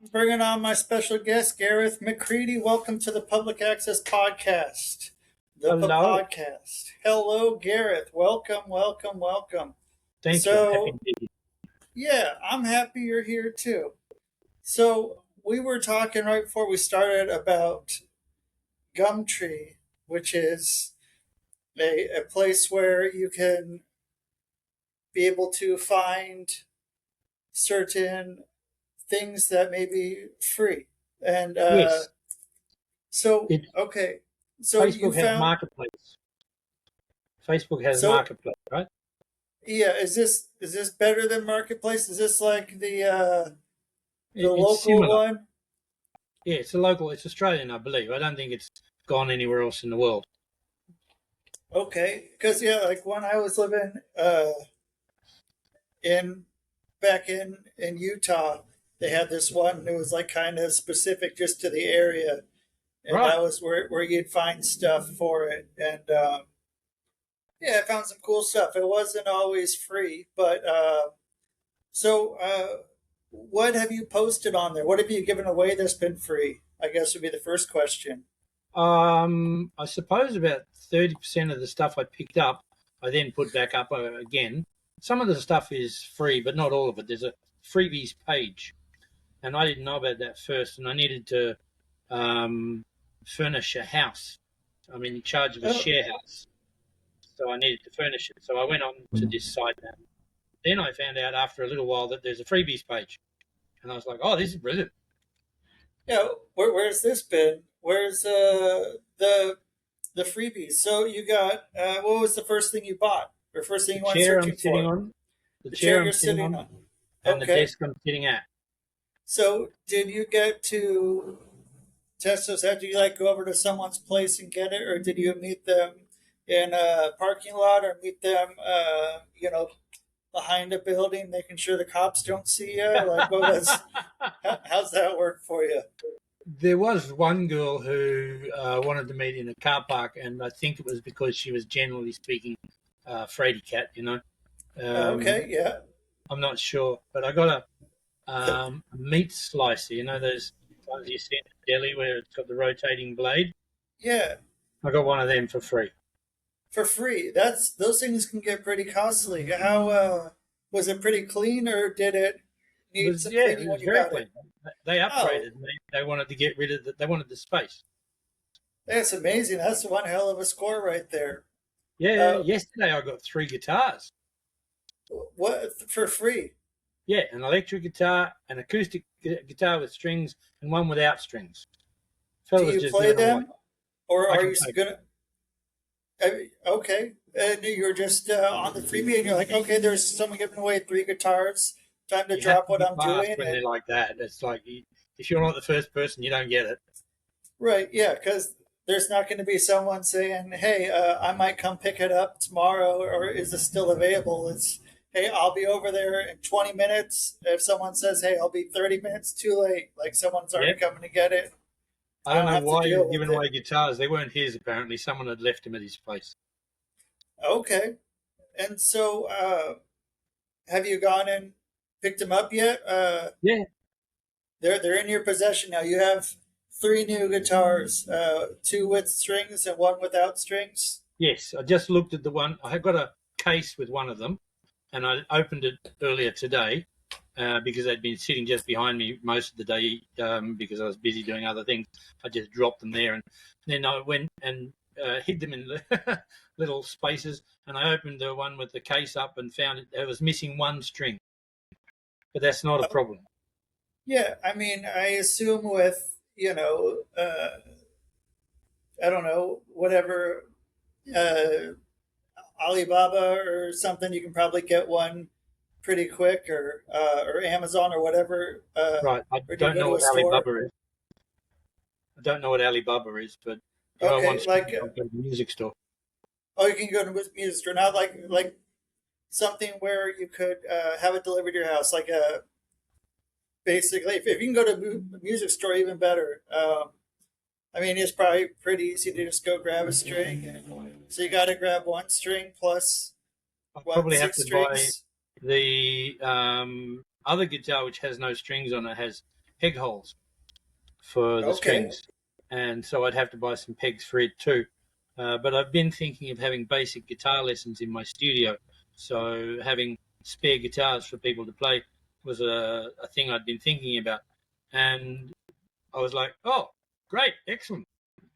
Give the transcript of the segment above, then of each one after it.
Bringing on my special guest, Gareth Macready. Welcome to the Public Access Podcast. The Hello. podcast. Hello, Gareth. Welcome, welcome, welcome. Thank you. I'm happy So, to be here. yeah, I'm happy you're here too. So, we were talking right before we started about Gumtree, which is a place where you can be able to find certain things that may be free. And Yes, so, it okay, so you Facebook has found marketplace. Facebook has so marketplace, right? yeah. Is this better than marketplace? Is this like the It's local similar. one? Yeah, it's a local. It's Australian, I believe. I don't think it's gone anywhere else in the world. Okay, because yeah, like when I was living in back in Utah, they had this one that was like kind of specific just to the area, and Right. that was where you'd find stuff for it. And yeah, I found some cool stuff. It wasn't always free, but what have you posted on there? What have you given away that's been free? I guess would be the first question. I suppose about 30% of the stuff I picked up, I then put back up again. Some of the stuff is free, but not all of it. There's a freebies page, and I didn't know about that first, and I needed to um, furnish a house. I'm in charge of a Oh, share house. So I needed to furnish it. So I went on to this site. Then I found out after a little while that there's a freebies page, and I was like, "Oh, this is brilliant." yeah. Where's this been? Where's the freebies? So you got what was the first thing you bought or first thing The you went chair I'm searching sitting for? on, the The chair chair I'm you're sitting sitting on, on. and the Okay. desk I'm sitting at. So did you get to test those out? Did you like go over to someone's place and get it, or did you meet them in a parking lot, or meet them, behind a building, making sure the cops don't see you? Like, what was? How's that work for you? There was one girl who wanted to meet in a car park, and I think it was because she was generally speaking fraidy cat. Okay, Um, yeah, I'm not sure, but I got a meat slicer. Those ones you see in the deli where it's got the rotating blade. yeah, I got one of them for free. for free. That's those things can get pretty costly. How was it pretty clean, or did it need some It cleaning when was you very got it? clean. They Oh, upgraded. They wanted to get rid of they wanted the space. that's amazing. That's one hell of a score right there. Yeah, Uh, yesterday I got three guitars. what for free? Yeah, an electric guitar, an acoustic guitar with strings, and one without strings. Do Fella was you just play giving them away. them, or I are can you play. gonna? Okay, and you're just on the freebie, and you're like, okay, there's someone giving away three guitars. Time to You have drop to what be I'm fast doing, when and they're like that. It's like if you're not the first person, you don't get it. right, yeah, because there's not going to be someone saying, "Hey, I might come pick it up tomorrow," or "Is this still available?" It's, "Hey, I'll be over there in 20 minutes." If someone says, "Hey, I'll be 30 minutes too late," like someone's already Yep. coming to get it, I I don't don't know have to why he was deal with giving it. away guitars. They weren't his apparently. Someone had left him at his place. Okay, and so have you gone and picked them up yet? Yeah. They're in your possession now. You have three new guitars, two with strings and one without strings. Yes. I just looked at the one. I had got a case with one of them, and I opened it earlier today because they'd been sitting just behind me most of the day because I was busy doing other things. I just dropped them there, and then I went and hid them in little spaces. And I opened the one with the case up and found it was missing one string, but that's not a Oh, problem. yeah, I mean, I assume with I don't know, whatever uh, Alibaba or something, you can probably get one pretty quick, or Amazon or whatever. Right. I Or do you don't go know to a what store? Alibaba is. I don't know what Alibaba is, but if I Okay, want like strings, I'll go to the music store. oh, you can go to a music store, not like something where you could have it delivered to your house, like a basically. If you can go to a music store, even better. I mean, it's probably pretty easy to just go grab a string. So you got to grab one string plus I'll what, probably have six to buy strings? the other guitar, which has no strings on it, has peg holes for the Okay. strings, and so I'd have to buy some pegs for it too. But I've been thinking of having basic guitar lessons in my studio, so having spare guitars for people to play was a thing I'd been thinking about, and I was like, oh, great, excellent,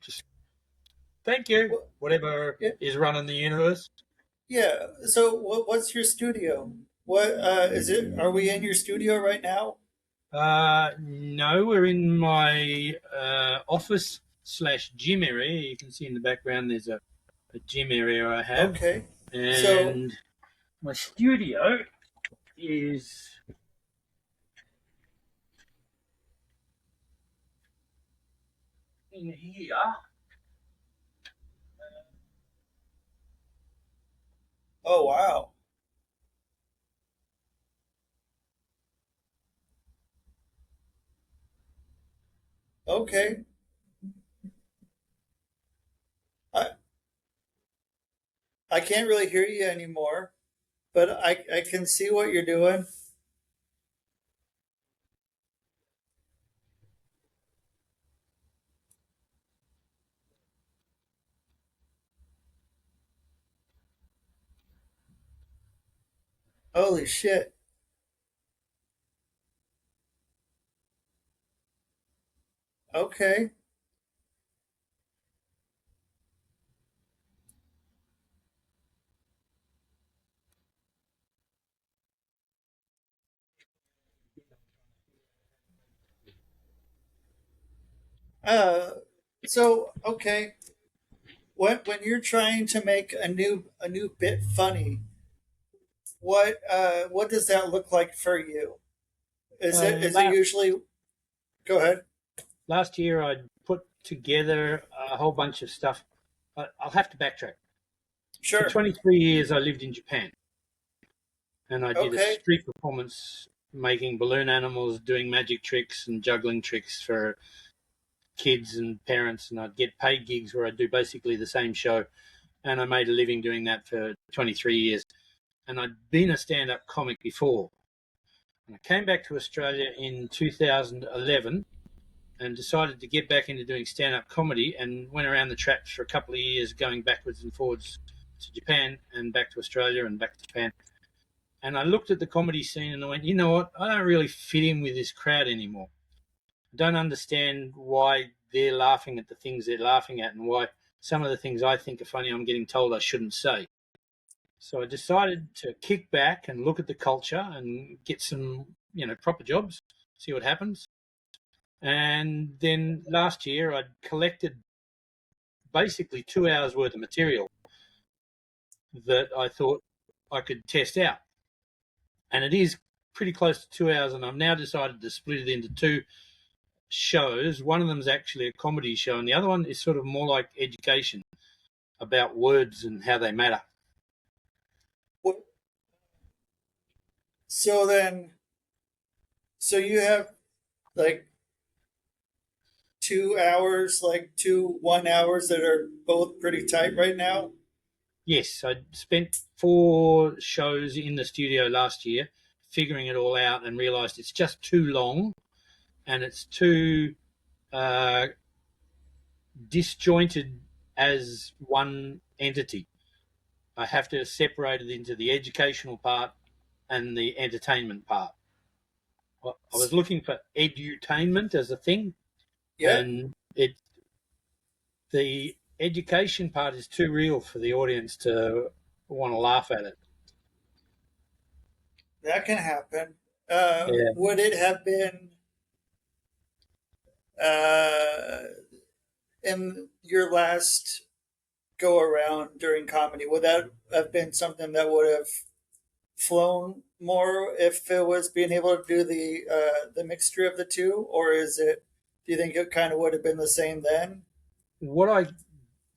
just thank you, Well, whatever yeah. is running the universe. Yeah. So, what's your studio? What is it? Are we in your studio right now? No, we're in my office slash gym area. You can see in the background there's a gym area I have, Okay. So, and my studio is in here. oh wow. Okay. I I can't really hear you anymore, but I can see what you're doing. Holy shit. Okay. Uh, so okay. When you're trying to make a new bit funny, what does that look like for you? Is it Last usually? Go ahead. last year I put together a whole bunch of stuff. I'll have to backtrack. For Sure. 23 years, I lived in Japan, and I did a Okay. street performance making balloon animals, doing magic tricks and juggling tricks for kids and parents, and I'd get paid gigs where I'd do basically the same show, and I made a living doing that for 23 years. And I'd been a stand-up comic before, and I came back to Australia in 2011 and decided to get back into doing stand-up comedy, and went around the traps for a couple of years, going backwards and forwards to Japan and back to Australia and back to Japan. And I looked at the comedy scene and I went, you know what? I don't really fit in with this crowd anymore. I don't understand why they're laughing at the things they're laughing at, and why some of the things I think are funny I'm getting told I shouldn't say. So I decided to kick back and look at the culture and get some, proper jobs, see what happens. And then last year I'd collected basically 2 hours worth of material that I thought I could test out. And it is pretty close to 2 hours, and I've now decided to split it into two shows. One of them is actually a comedy show, and the other one is sort of more like education about words and how they matter. What- So then, so you have like 2 hours, like 2 1 hours that are both pretty tight right now. Yes, I spent 4 shows in the studio last year figuring it all out, and realised it's just too long and it's too uh, disjointed as one entity. I have to separate it into the educational part and the entertainment part. I was looking for edutainment as a thing, Yeah, and the education part is too real for the audience to want to laugh at it. that can happen. Yeah. Would it have been uh, in your last go around during comedy? Would that have been something that would have flown more if it was being able to do the mixture of the two, or is it? Do you think it kind of would have been the same then? What I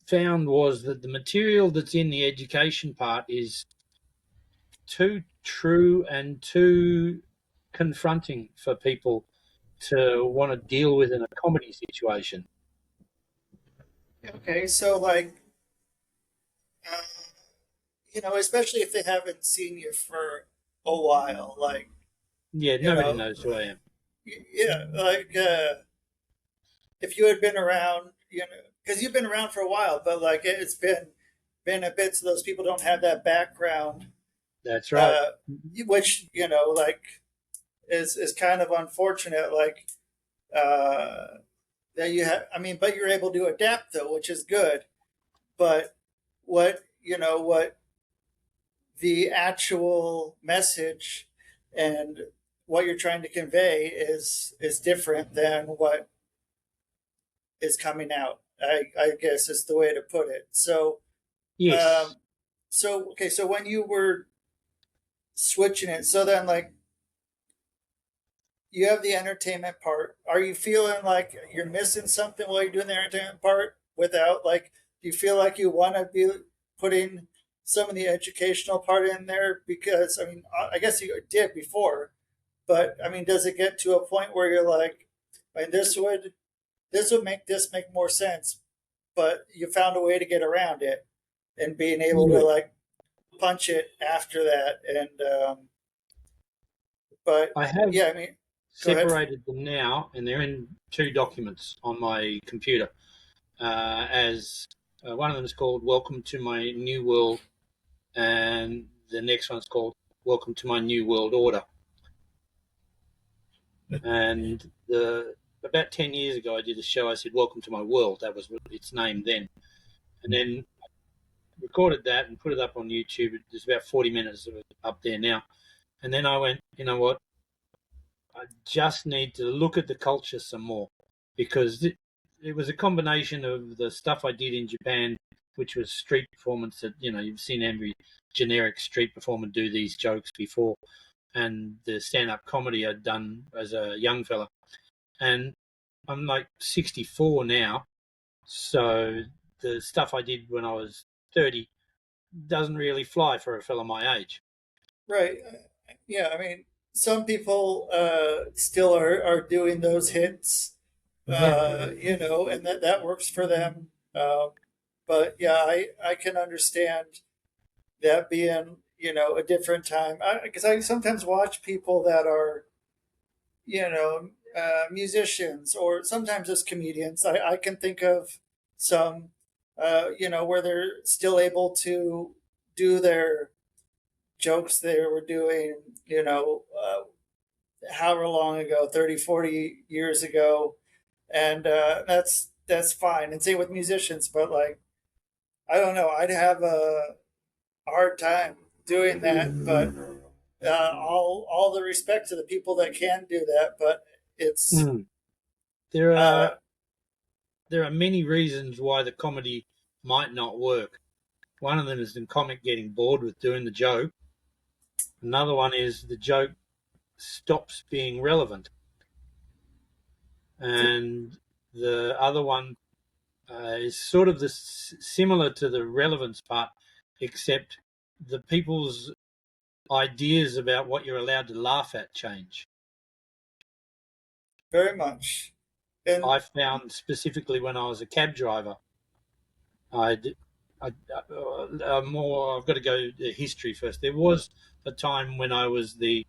found was that the material that's in the education part is too true and too confronting for people to want to deal with in a comedy situation. Okay, so like uh, especially if they haven't seen you for a while, like Yeah, you nobody know, knows who I am. yeah, like if you had been around, because you've been around for a while, but like it's been a bit, so those people don't have that background, That's right. uh, which like is kind of unfortunate. Like that you have, I mean, but you're able to adapt though, which is good. But what the actual message and what you're trying to convey is different than what is coming out. I guess is the way to put it. So, Yes. um, so okay, so when you were switching it, so then like you have the entertainment part. Are you feeling like you're missing something while you're doing the entertainment part? Without like, do you feel like you want to be putting some of the educational part in there? Because I mean, I guess you did before, but I mean, does it get to a point where you're like, I mean, this would make this make more sense, but you found a way to get around it and being able to Yeah. like punch it after that. And but I have yeah, I mean, go ahead. separated them now, and they're in two documents on my computer. As one of them is called "Welcome to My New World," and the next one's called "Welcome to My New World Order." And about 10 years ago, I did a show. I said "Welcome to My World." That was its name then, and then recorded that and put it up on YouTube. There's about 40 minutes of it up there now. And then I went, you know what? I just need to look at the culture some more, because it was a combination of the stuff I did in Japan, which was street performance. That you've seen every generic street performer do these jokes before, and the stand-up comedy I'd done as a young fella. And I'm like 64 now, so the stuff I did when I was 30 doesn't really fly for a fella my age. Right. Yeah, I mean, some people still are doing those hits, and that works for them. But yeah, I can understand that being, a different time. Because I sometimes watch people that are, musicians or sometimes as comedians. I can think of some, where they're still able to do their jokes they were doing, however long ago, 30, 40 years ago. And that's fine. And same with musicians, but like, I don't know, I'd have a hard time doing that. But all the respect to the people that can do that. But it's, Mm. There uh, are there are many reasons why the comedy might not work. One of them is the comic getting bored with doing the joke. Another one is the joke stops being relevant, and the other one is sort of similar to the relevance part, except the people's ideas about what you're allowed to laugh at change. very much. And I found specifically when I was a cab driver, I, did, more. I've got to go to history first. There was a time when I was the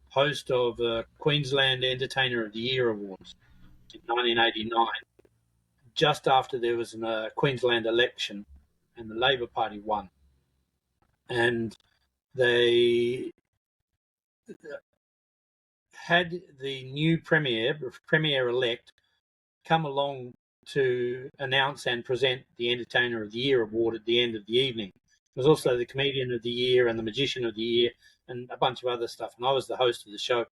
host of Queensland Entertainer of the Year Awards in 1989, just after there was a Queensland election, and the Labor Party won, and they had the new premier elect, come along to announce and present the Entertainer of the Year award at the end of the evening. It was also the Comedian of the Year and the Magician of the Year and a bunch of other stuff. And I was the host of the show.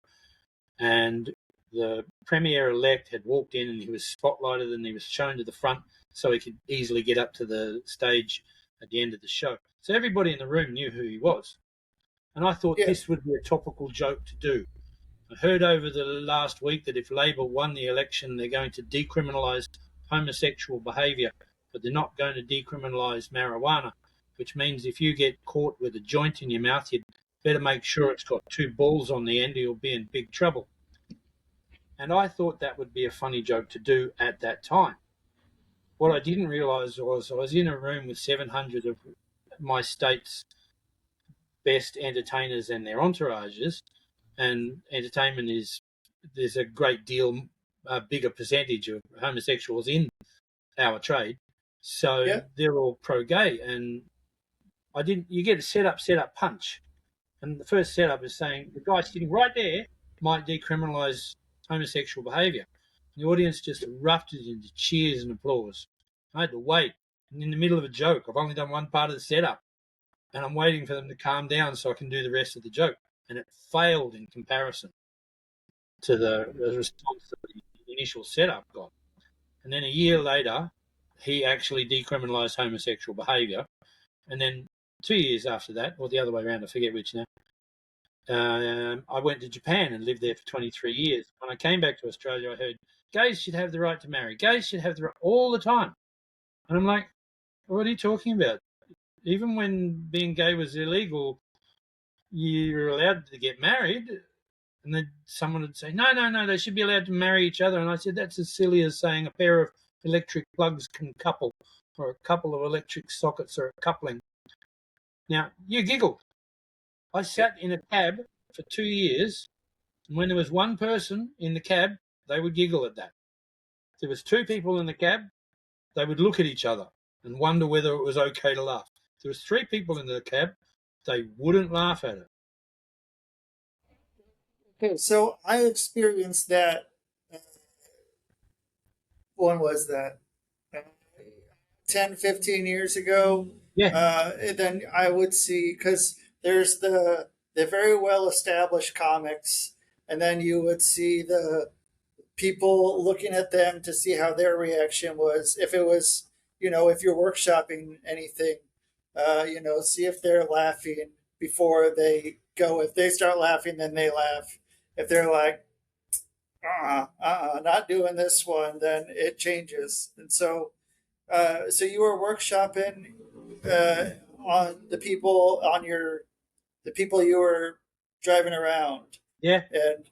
And the Premier elect had walked in, and he was spotlighted, and he was shown to the front so he could easily get up to the stage at the end of the show. So everybody in the room knew who he was. And I thought yeah, this would be a topical joke to do. I heard over the last week that if Labor won the election, they're going to decriminalise homosexual behaviour, but they're not going to decriminalise marijuana, which means if you get caught with a joint in your mouth, you'd better make sure it's got two balls on the end, or you'll be in big trouble. And I thought that would be a funny joke to do at that time. What I didn't realise was I was in a room with 700 of my state's best entertainers and their entourages, and entertainment is there's a great deal bigger percentage of homosexuals in our trade, so Yeah. they're all pro-gay. And you get a set up, punch, and the first setup is saying the guy sitting right there might decriminalise homosexual behaviour. The audience just erupted into cheers and applause. I had to wait, and in the middle of a joke, I've only done one part of the setup, and I'm waiting for them to calm down so I can do the rest of the joke. And it failed in comparison to the response that the initial setup got. And then a year later, he actually decriminalised homosexual behaviour. And then 2 years after that, or the other way around, I forget which now, I went to Japan and lived there for 23 years. When I came back to Australia, I heard gays should have the right to marry. Gays should have the right all the time. And I'm like, what are you talking about? Even when being gay was illegal, you were allowed to get married. And then someone would say, no, they should be allowed to marry each other. And I said, that's as silly as saying a pair of electric plugs can couple, or a couple of electric sockets are a coupling. Now, you giggled. I sat in a cab for 2 years, and when there was one person in the cab, they would giggle at that. If there was two people in the cab, they would look at each other and wonder whether it was okay to laugh. If there was three people in the cab, they wouldn't laugh at it. Okay, so I experienced that. When was that? Uh, 10, 15 years ago. Yeah. And then I would see, because there's the very well established comics, and then you would see the people looking at them to see how their reaction was. If it was, if you're workshopping anything, see if they're laughing before they go. If they start laughing, then they laugh. If they're like, not doing this one, then it changes. And so you were workshopping on the people you were driving around, Yeah. and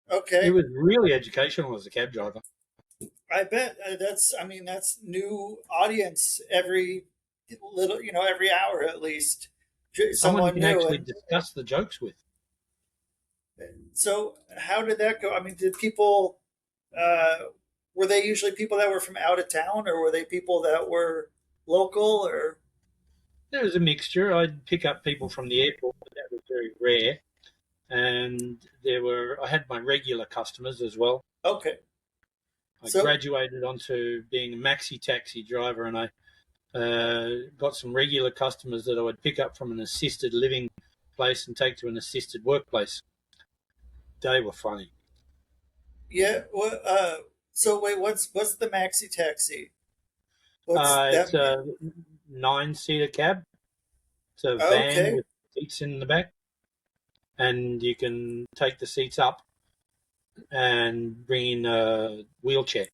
It okay, was really educational as a cab driver. I bet that's new audience every every hour at least, Someone you someone can new. actually And discuss the jokes with. so how did that go? I mean, did people uh, were they usually people that were from out of town, or were they people that were local? Or There was a mixture. I'd pick up people from the airport, but that was very rare. And I had my regular customers as well. okay, I so graduated onto being a maxi taxi driver, and I got some regular customers that I would pick up from an assisted living place and take to an assisted workplace. They were funny. yeah, so wait, what's the maxi taxi? What's It's that mean? a 9-seater cab. It's a van Okay, with seats in the back, and you can take the seats up and bring in a wheelchair.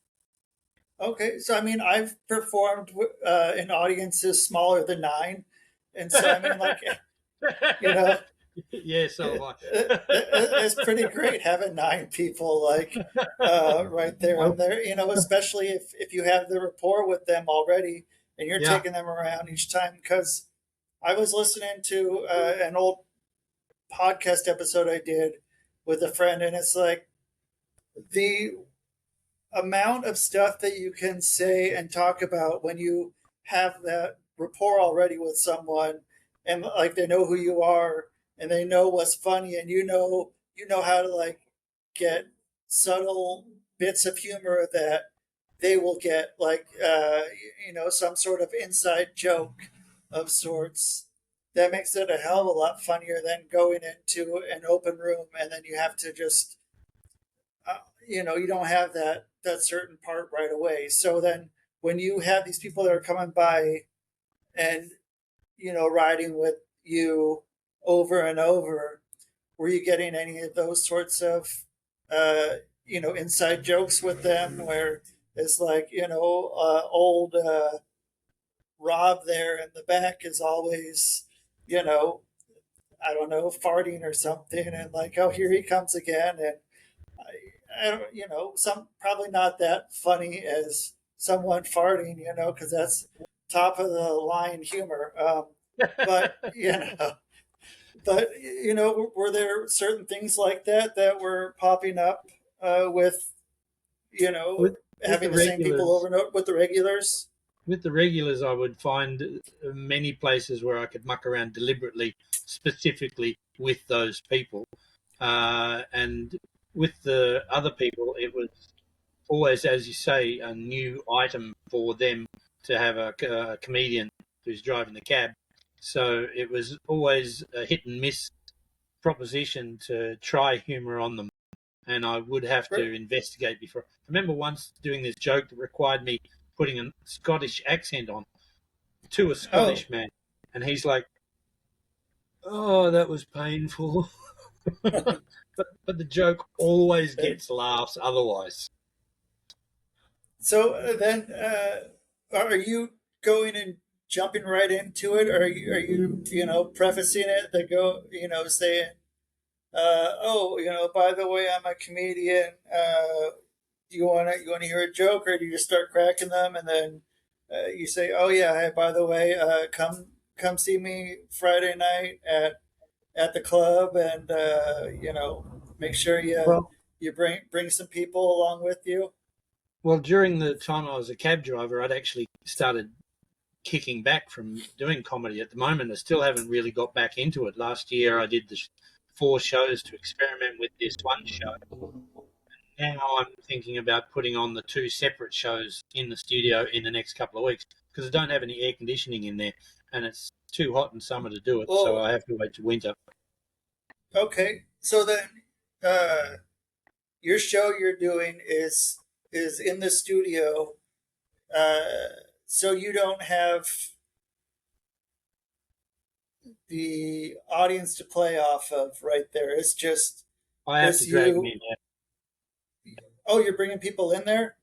okay. So I mean, I've performed in audiences smaller than nine, and so I mean, like, you know, Yeah, so have it's pretty great having nine people like right there I. on there. Especially if you have the rapport with them already, and you're Yeah, taking them around each time. Because I was listening to an old podcast episode I did with a friend, and it's like the amount of stuff that you can say and talk about when you have that rapport already with someone, and like they know who you are, and they know what's funny, and you know how to like get subtle bits of humor that they will get, like some sort of inside joke of sorts. That makes it a hell of a lot funnier than going into an open room and then you have to just you don't have that certain part right away. So then when you have these people that are coming by and riding with you over and over, were you getting any of those sorts of inside jokes with them where it's like old Rob there in the back is always you know I don't know, farting or something, and like, oh, here he comes again, and I don't, some probably not that funny as someone farting, because that's top of the line humor. But were there certain things like that that were popping up with with with having the the same people regulars. over and over with the regulars? With the regulars, I would find many places where I could muck around deliberately, specifically with those people. And with the other people, it was always, as you say, a new item for them to have a comedian who's driving the cab. So it was always a hit and miss proposition to try humour on them, and I would have Right. to investigate before. I remember once doing this joke that required me putting a Scottish accent on to a Oh, Scottish man, and he's like, "Oh, that was painful." but the joke always gets laughs otherwise. so then are you going and jumping right into it, or are you prefacing it to go saying oh, by the way, I'm a comedian. Do you want to hear a joke, or do you just start cracking them and then you say, oh yeah, hey, by the way, come see me Friday night at the club, and make sure Well, you bring some people along with you. well, during the time I was a cab driver, I'd actually started kicking back from doing comedy. At the moment, I still haven't really got back into it. Last year, I did the 4 shows to experiment with this one show. Now I'm thinking about putting on the 2 separate shows in the studio in the next couple of weeks because I don't have any air conditioning in there, and it's too hot in summer to do it, so Well, I have to wait to winter. okay, so then uh, your show you're doing is in the studio, so you don't have the audience to play off of right there. It's just I have to it's drag them you. in. Yeah. Oh, you're bringing people in there.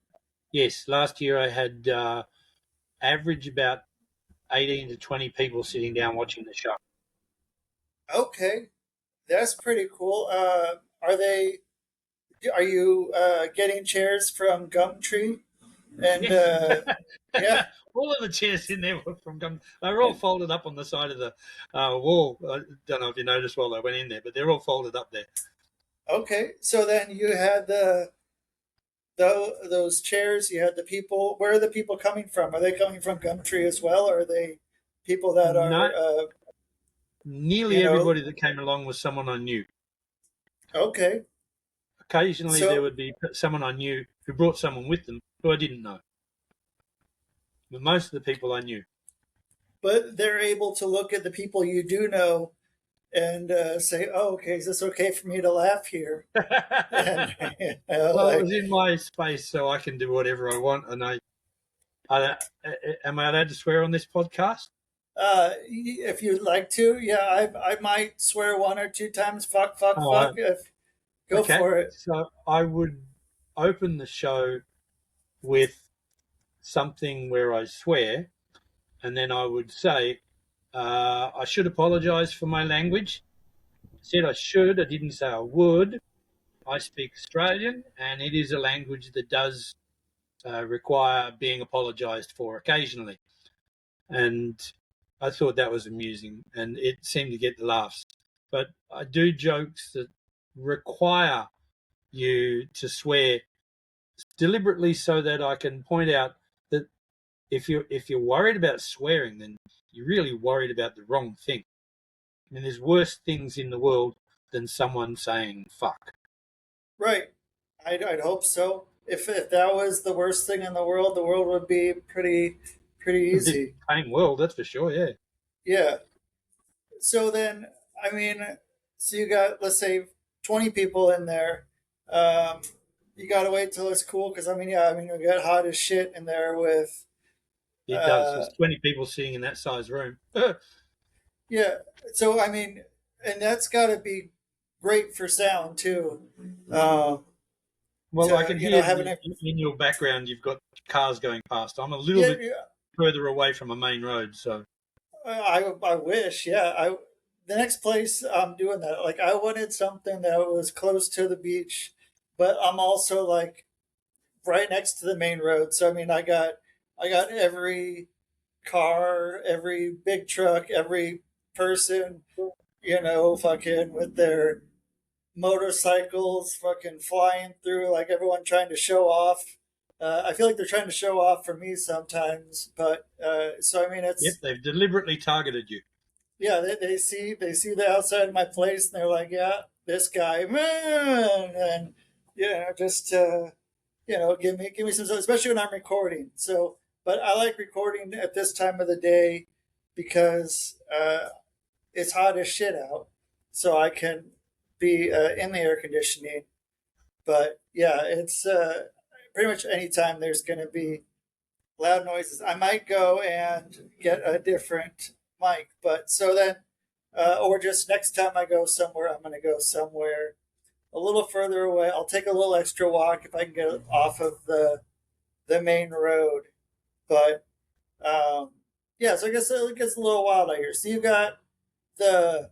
Yes, last year I had average about 18 to 20 people sitting down watching the show. Okay, that's pretty cool. Are they? Are you getting chairs from Gumtree? And Yes. yeah, All of the chairs in there were from Gum. They were all folded up on the side of the wall. I don't know if you noticed while I went in there, but they're all folded up there. okay. So then you had those chairs. You had the people. Where are the people coming from? Are they coming from Gumtree as well, or are they people that No, are nearly you know? everybody that came along was someone I knew. Okay, Occasionally, there so would be someone I knew who brought someone with them who I didn't know. But most of the people I knew. but they're able to look at the people you do know and say, "Oh, okay, is this okay for me to laugh here?" And Well, it like, was in my space, so I can do whatever I want. And I am I allowed to swear on this podcast? if you'd like to, yeah, I might swear one or two times. Fuck, fuck, Oh, fuck. If go okay. for it. So I would open the show with something where I swear, and then I would say, I should apologise for my language. I said I should, I didn't say I would. I speak Australian, and it is a language that does require being apologised for occasionally. And I thought that was amusing, and it seemed to get the laughs. But I do jokes that require you to swear deliberately so that I can point out that if you're worried about swearing, then you're really worried about the wrong thing. I mean, there's worse things in the world than someone saying fuck. Right. I'd hope so. If that was the worst thing in the world would be pretty It'd be a easy. tame world, that's for sure. Yeah, Yeah. So then, I mean, so you got, let's say, 20 people in there. Um, you got to wait till it's cool because I mean, yeah, I mean, we got hot as shit in there with, it does. uh, There's 20 people sitting in that size room. yeah. So I mean, and that's got to be great for sound too. Uh, Well, I to can hear having a in your background you've got cars going past. I'm a little yeah, bit yeah. further away from a main road, so I wish, yeah. The next place I'm doing that. Like I wanted something that was close to the beach, but I'm also like right next to the main road. So I mean, I got every car, every big truck, every person, fucking with their motorcycles fucking flying through, like everyone trying to show off. I feel like they're trying to show off for me sometimes, but so I mean, Yep, it's they've deliberately targeted you. yeah. They see the outside of my place, and they're like, yeah, this guy, man, and just give me some, especially when I'm recording. So, but I like recording at this time of the day because it's hot as shit out, so I can be in the air conditioning. But yeah, it's pretty much anytime there's going to be loud noises. I might go and get a different mic, but so then, or just next time I go somewhere, I'm going to go somewhere a little further away. I'll take a little extra walk if I can get off of the main road. But yeah, so I guess it gets a little wild out here. So the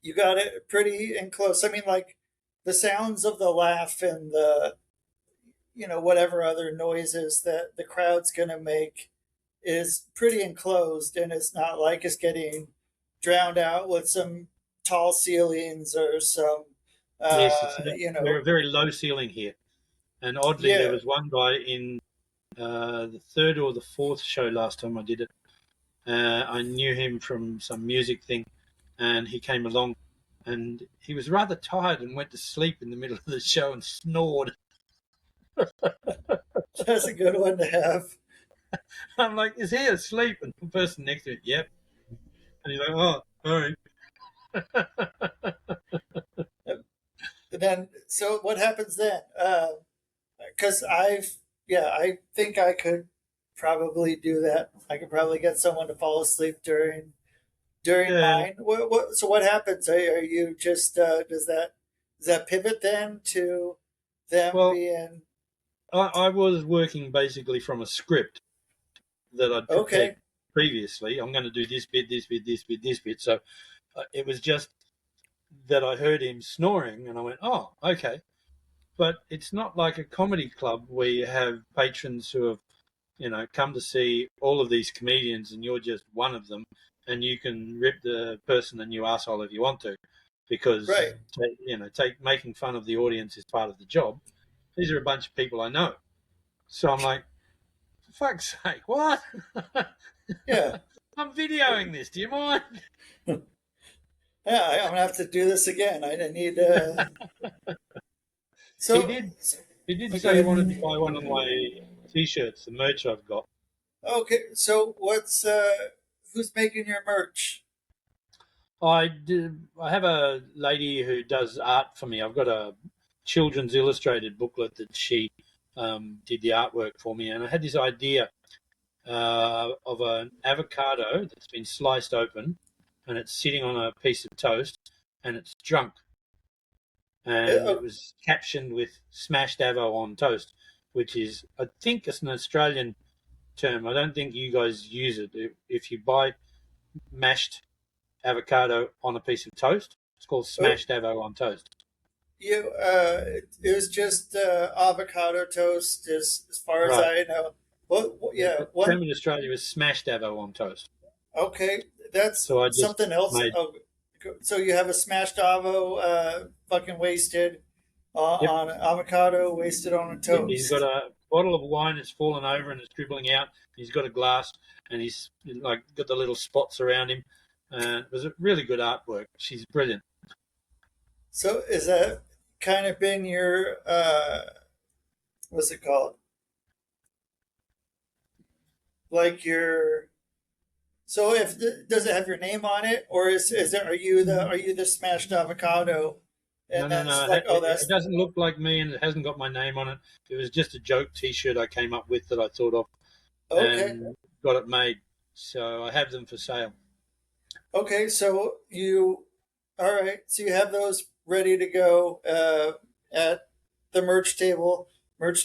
you got it pretty in close. I mean, like the sounds of the laugh and the whatever other noises that the crowd's gonna make is pretty enclosed, and it's not like it's getting drowned out with some tall ceilings or some Yes, we're a you know very low ceiling here. And oddly, there yeah. was one guy in the third or the fourth show last time I did it. I knew him from some music thing, and he came along, and he was rather tired and went to sleep in the middle of the show and snored. That's a good one to have. I'm like, is he asleep? And the person next to him, yep. And he's like, oh, all right. And then, so what happens then? Because I think I could probably do that. I could probably get someone to fall asleep during Yeah. mine. So what happens? Are you just does that pivot then to them Well, being I was working basically from a script that I'd prepared okay? previously. I'm going to do this bit, this bit, this bit, this bit. So it was just that I heard him snoring, and I went, "Oh, okay." But it's not like a comedy club where you have patrons who have, come to see all of these comedians, and you're just one of them, and you can rip the person a new asshole if you want to, because Right. take making fun of the audience is part of the job. These are a bunch of people I know, so I'm like, for fuck's sake, what? Yeah. I'm videoing this. Do you mind? Yeah, I'm gonna have to do this again. I need He so did. He did say he okay. wanted to buy one of my t-shirts, the merch I've got. Okay, so what's who's making your merch? I have a lady who does art for me. I've got a children's illustrated booklet that she did the artwork for me, and I had this idea of an avocado that's been sliced open, and it's sitting on a piece of toast, and it's drunk, and it Oh, was captioned with "smashed avo on toast," which is, I think, it's an Australian term. I don't think you guys use it. If you buy mashed avocado on a piece of toast, it's called oh, smashed avo on toast. you it was just avocado toast as far as Right. I know. What Yeah, yeah, the one term in Australia is smashed avo on toast. okay, that's So I just something else. made, Oh, so you have a smashed avo fucking wasted yep, on avocado wasted on a yep. He's got toast. a bottle of wine that's fallen over and it's dribbling out. He's got a glass and he's like got the little spots around him. It was a really good artwork. She's brilliant. So is that kind of been your what's it called? Like your so if does it have your name on it, or is there are you the smashed avocado, No, and no, then no. it's like oh It that's doesn't look like me and it hasn't got my name on it. It was just a joke T-shirt I came up with that I thought of okay and got it made. So I have them for sale. okay so you all right so you have those ready to go at the merch Yep.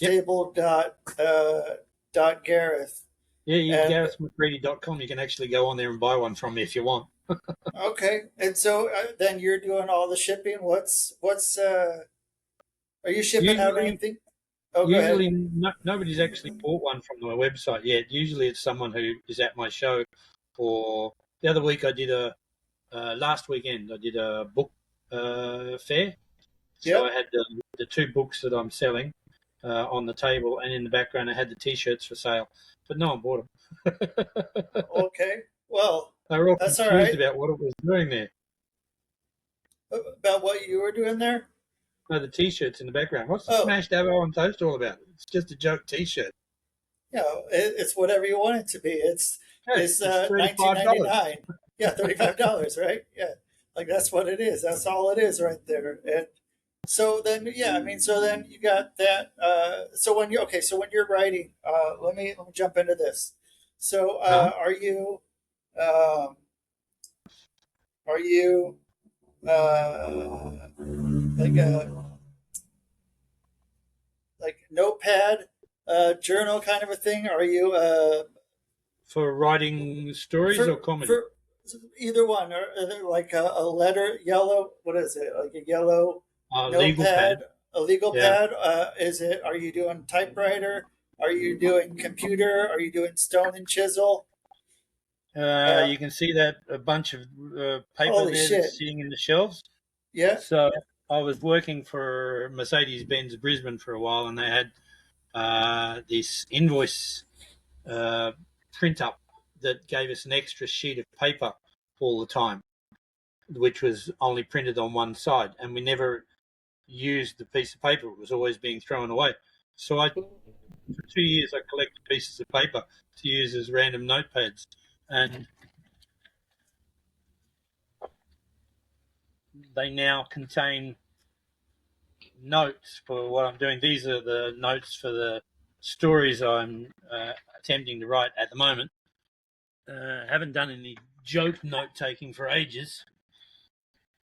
table dot Gareth Yeah, you and GarethMacready.com. You can actually go on there and buy one from me if you want. okay and so then you're doing all the shipping. What's are you shipping out Usually, anything? Oh, go ahead. usually nobody's actually bought one from my website yet. Usually, it's someone who is at my show. Or the other week, I did last weekend I did a book fair. So Yep. I had the two books that I'm selling on the table, and in the background I had the T-shirts for sale, but no one bought them. Okay. Well, They were all that's all confused right. about what it was doing there. About what you were doing there? No, the T-shirts in the background. What's the Oh, smashed avo on toast all about? It's just a joke T-shirt. it's whatever you want it to be. Hey, It's it's nineteen ninety $35. nine. Yeah, $35, right? Yeah, like that's what it is. That's all it is right there. And so then, yeah, I mean, so then you got that. So when you're writing, let me jump into this. So Huh? um, are you like a notepad journal kind of a thing? Are you For writing stories or comedy? for either one, or like a letter yellow? What is it? Like a yellow Legal pad. notepad, a legal Yeah. pad? Is it? Are you doing typewriter? Are you doing computer? Are you doing stone and chisel? You can see that a bunch of paper Holy there that's shit! sitting in the shelves. Yeah. So I was working for Mercedes-Benz Brisbane for a while, and they had this invoice print up that gave us an extra sheet of paper all the time, which was only printed on one side, and we never used the piece of paper. It was always being thrown away. So for 2 years, I collected pieces of paper to use as random notepads, and they now contain notes for what I'm doing. These are the notes for the stories I'm attempting to write at the moment. Haven't done any joke note taking for ages.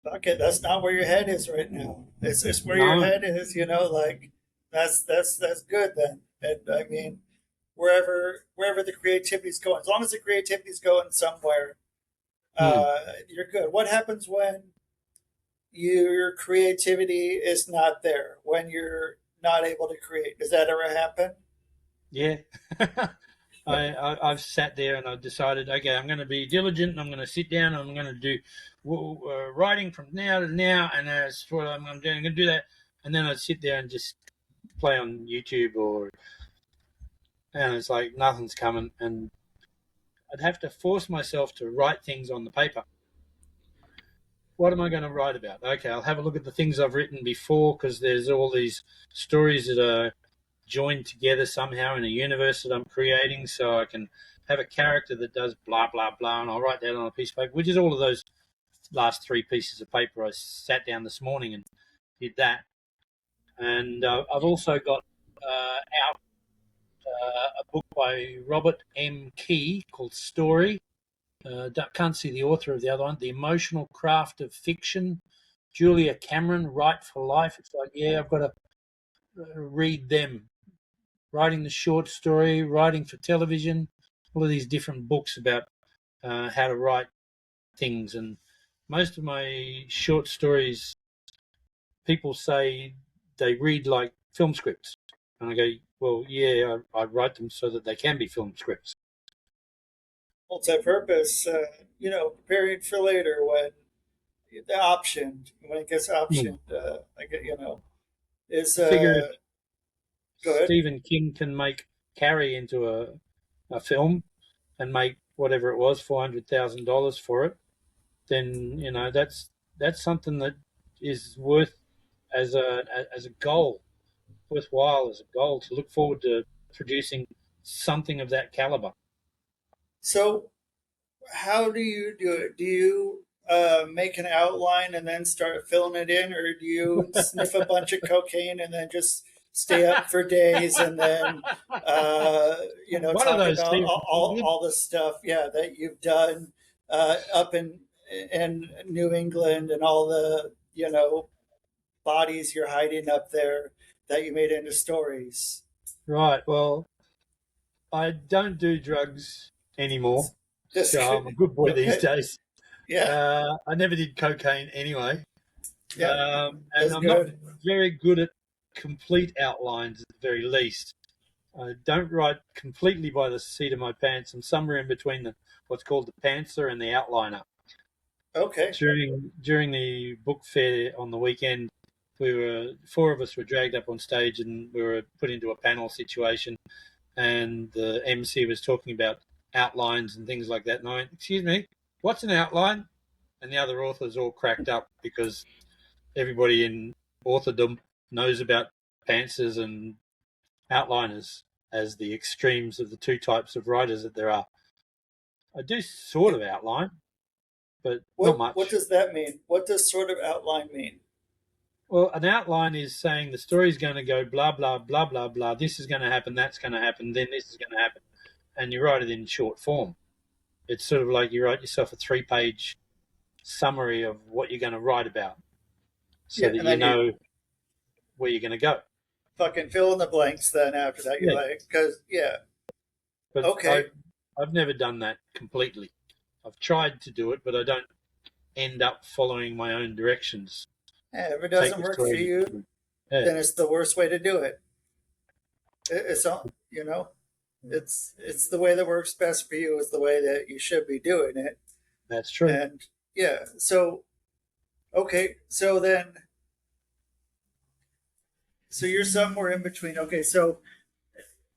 Okay, that's not where your head is right now. It's where your No. head is. Like that's good then. And I mean, wherever the creativity's going, as long as the creativity's going somewhere, Hmm. you're good. What happens when your creativity is not there? When you're not able to create? Does that ever happen? Yeah. I've sat there and I've decided, okay, I'm going to be diligent and I'm going to sit down and I'm going to do writing from now to now, and that's what I'm doing. I'm going to do that, and then I'd sit there and just play on YouTube, and it's like nothing's coming, and I'd have to force myself to write things on the paper. What am I going to write about? Okay, I'll have a look at the things I've written before, because there's all these stories that are joined together somehow in a universe that I'm creating, so I can have a character that does blah, blah, blah, and I'll write that on a piece of paper, which is all of those last three pieces of paper. I sat down this morning and did that. And I've also got out a book by Robert M. Key called Story. Can't see the author of the other one. The Emotional Craft of Fiction. Julia Cameron, Write for Life. It's like, yeah, I've got to read them. Writing the short story, writing for television, all of these different books about how to write things. And most of my short stories, people say they read like film scripts. And I go, well, yeah, I write them so that they can be film scripts. Multi-purpose. Preparing for later when it gets optioned. Is I figure if go ahead. Stephen King can make Carrie into a film and make whatever it was, $400,000 for it, then that's something that is worth as a goal, worthwhile as a goal to look forward to producing something of that caliber. So how do you do it? Do you make an outline and then start filling it in, or do you sniff a bunch of cocaine and then just stay up for days and then One of talk those, about Stephen King. all the stuff, yeah, that you've done up in New England and all the bodies you're hiding up there that you made into stories. Right. Well, I don't do drugs anymore, Just so I'm a good boy these okay, days. yeah, I never did cocaine anyway, yeah, and that's I'm not good. very good at complete outlines at the very least. I don't write completely by the seat of my pants. I'm somewhere in between what's called the pantser and the outliner. Okay. During the book fair on the weekend, four of us were dragged up on stage and we were put into a panel situation, and the MC was talking about outlines and things like that. And I went, "Excuse me, what's an outline?" And the other authors all cracked up because everybody in authordom knows about pantsers and outliners as the extremes of the two types of writers that there are. I do sort of outline, but not What much. does that mean? What does sort of outline mean? Well, an outline is saying the story's going to go blah, blah, blah, blah, blah. This is going to happen, that's going to happen, then this is going to happen. And you write it in short form. It's sort of like you write yourself a 3-page summary of what you're going to write about so Yeah, that and you then you know where you're going to go. fucking fill in the blanks. Then after that, you're Yeah, like, because yeah, but okay, I've never done that completely. I've tried to do it, but I don't end up following my own directions. yeah, if it Take doesn't the work for story. you, Yeah, then it's the worst way to do it. It's all you know. It's the way that works best for you is the way that you should be doing it. that's true. And yeah, so okay, so then so you're somewhere in between. Okay, so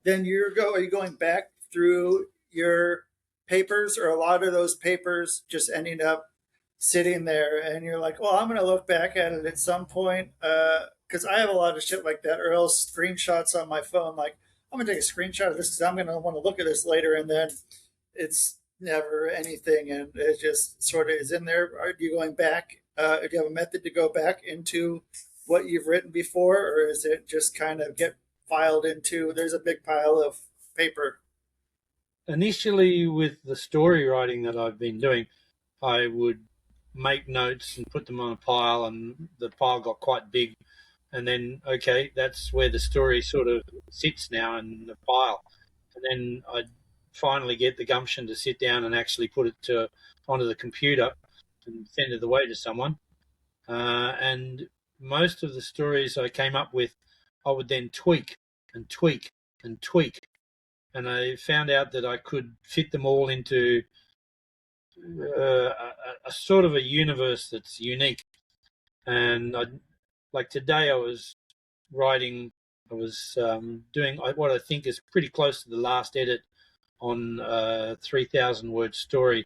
then are you going back through your papers, or a lot of those papers just ending up sitting there and you're like, well, I'm going to look back at it at some point, because I have a lot of shit like that, or else screenshots on my phone, like I'm going to take a screenshot of this because I'm going to want to look at this later, and then it's never anything, and it just sort of is in there. Are you going back, do you have a method to go back into what you've written before, or is it just kind of get filed into, there's a big pile of paper? Initially, with the story writing that I've been doing, I would make notes and put them on a pile, and the pile got quite big. And then, okay, that's where the story sort of sits now in the pile. And then I'd finally get the gumption to sit down and actually put it onto the computer and send it away to someone. And most of the stories I came up with, I would then tweak and tweak and tweak. And I found out that I could fit them all into a sort of a universe that's unique. And like today, I was writing, I was doing what I think is pretty close to the last edit on a 3,000 word story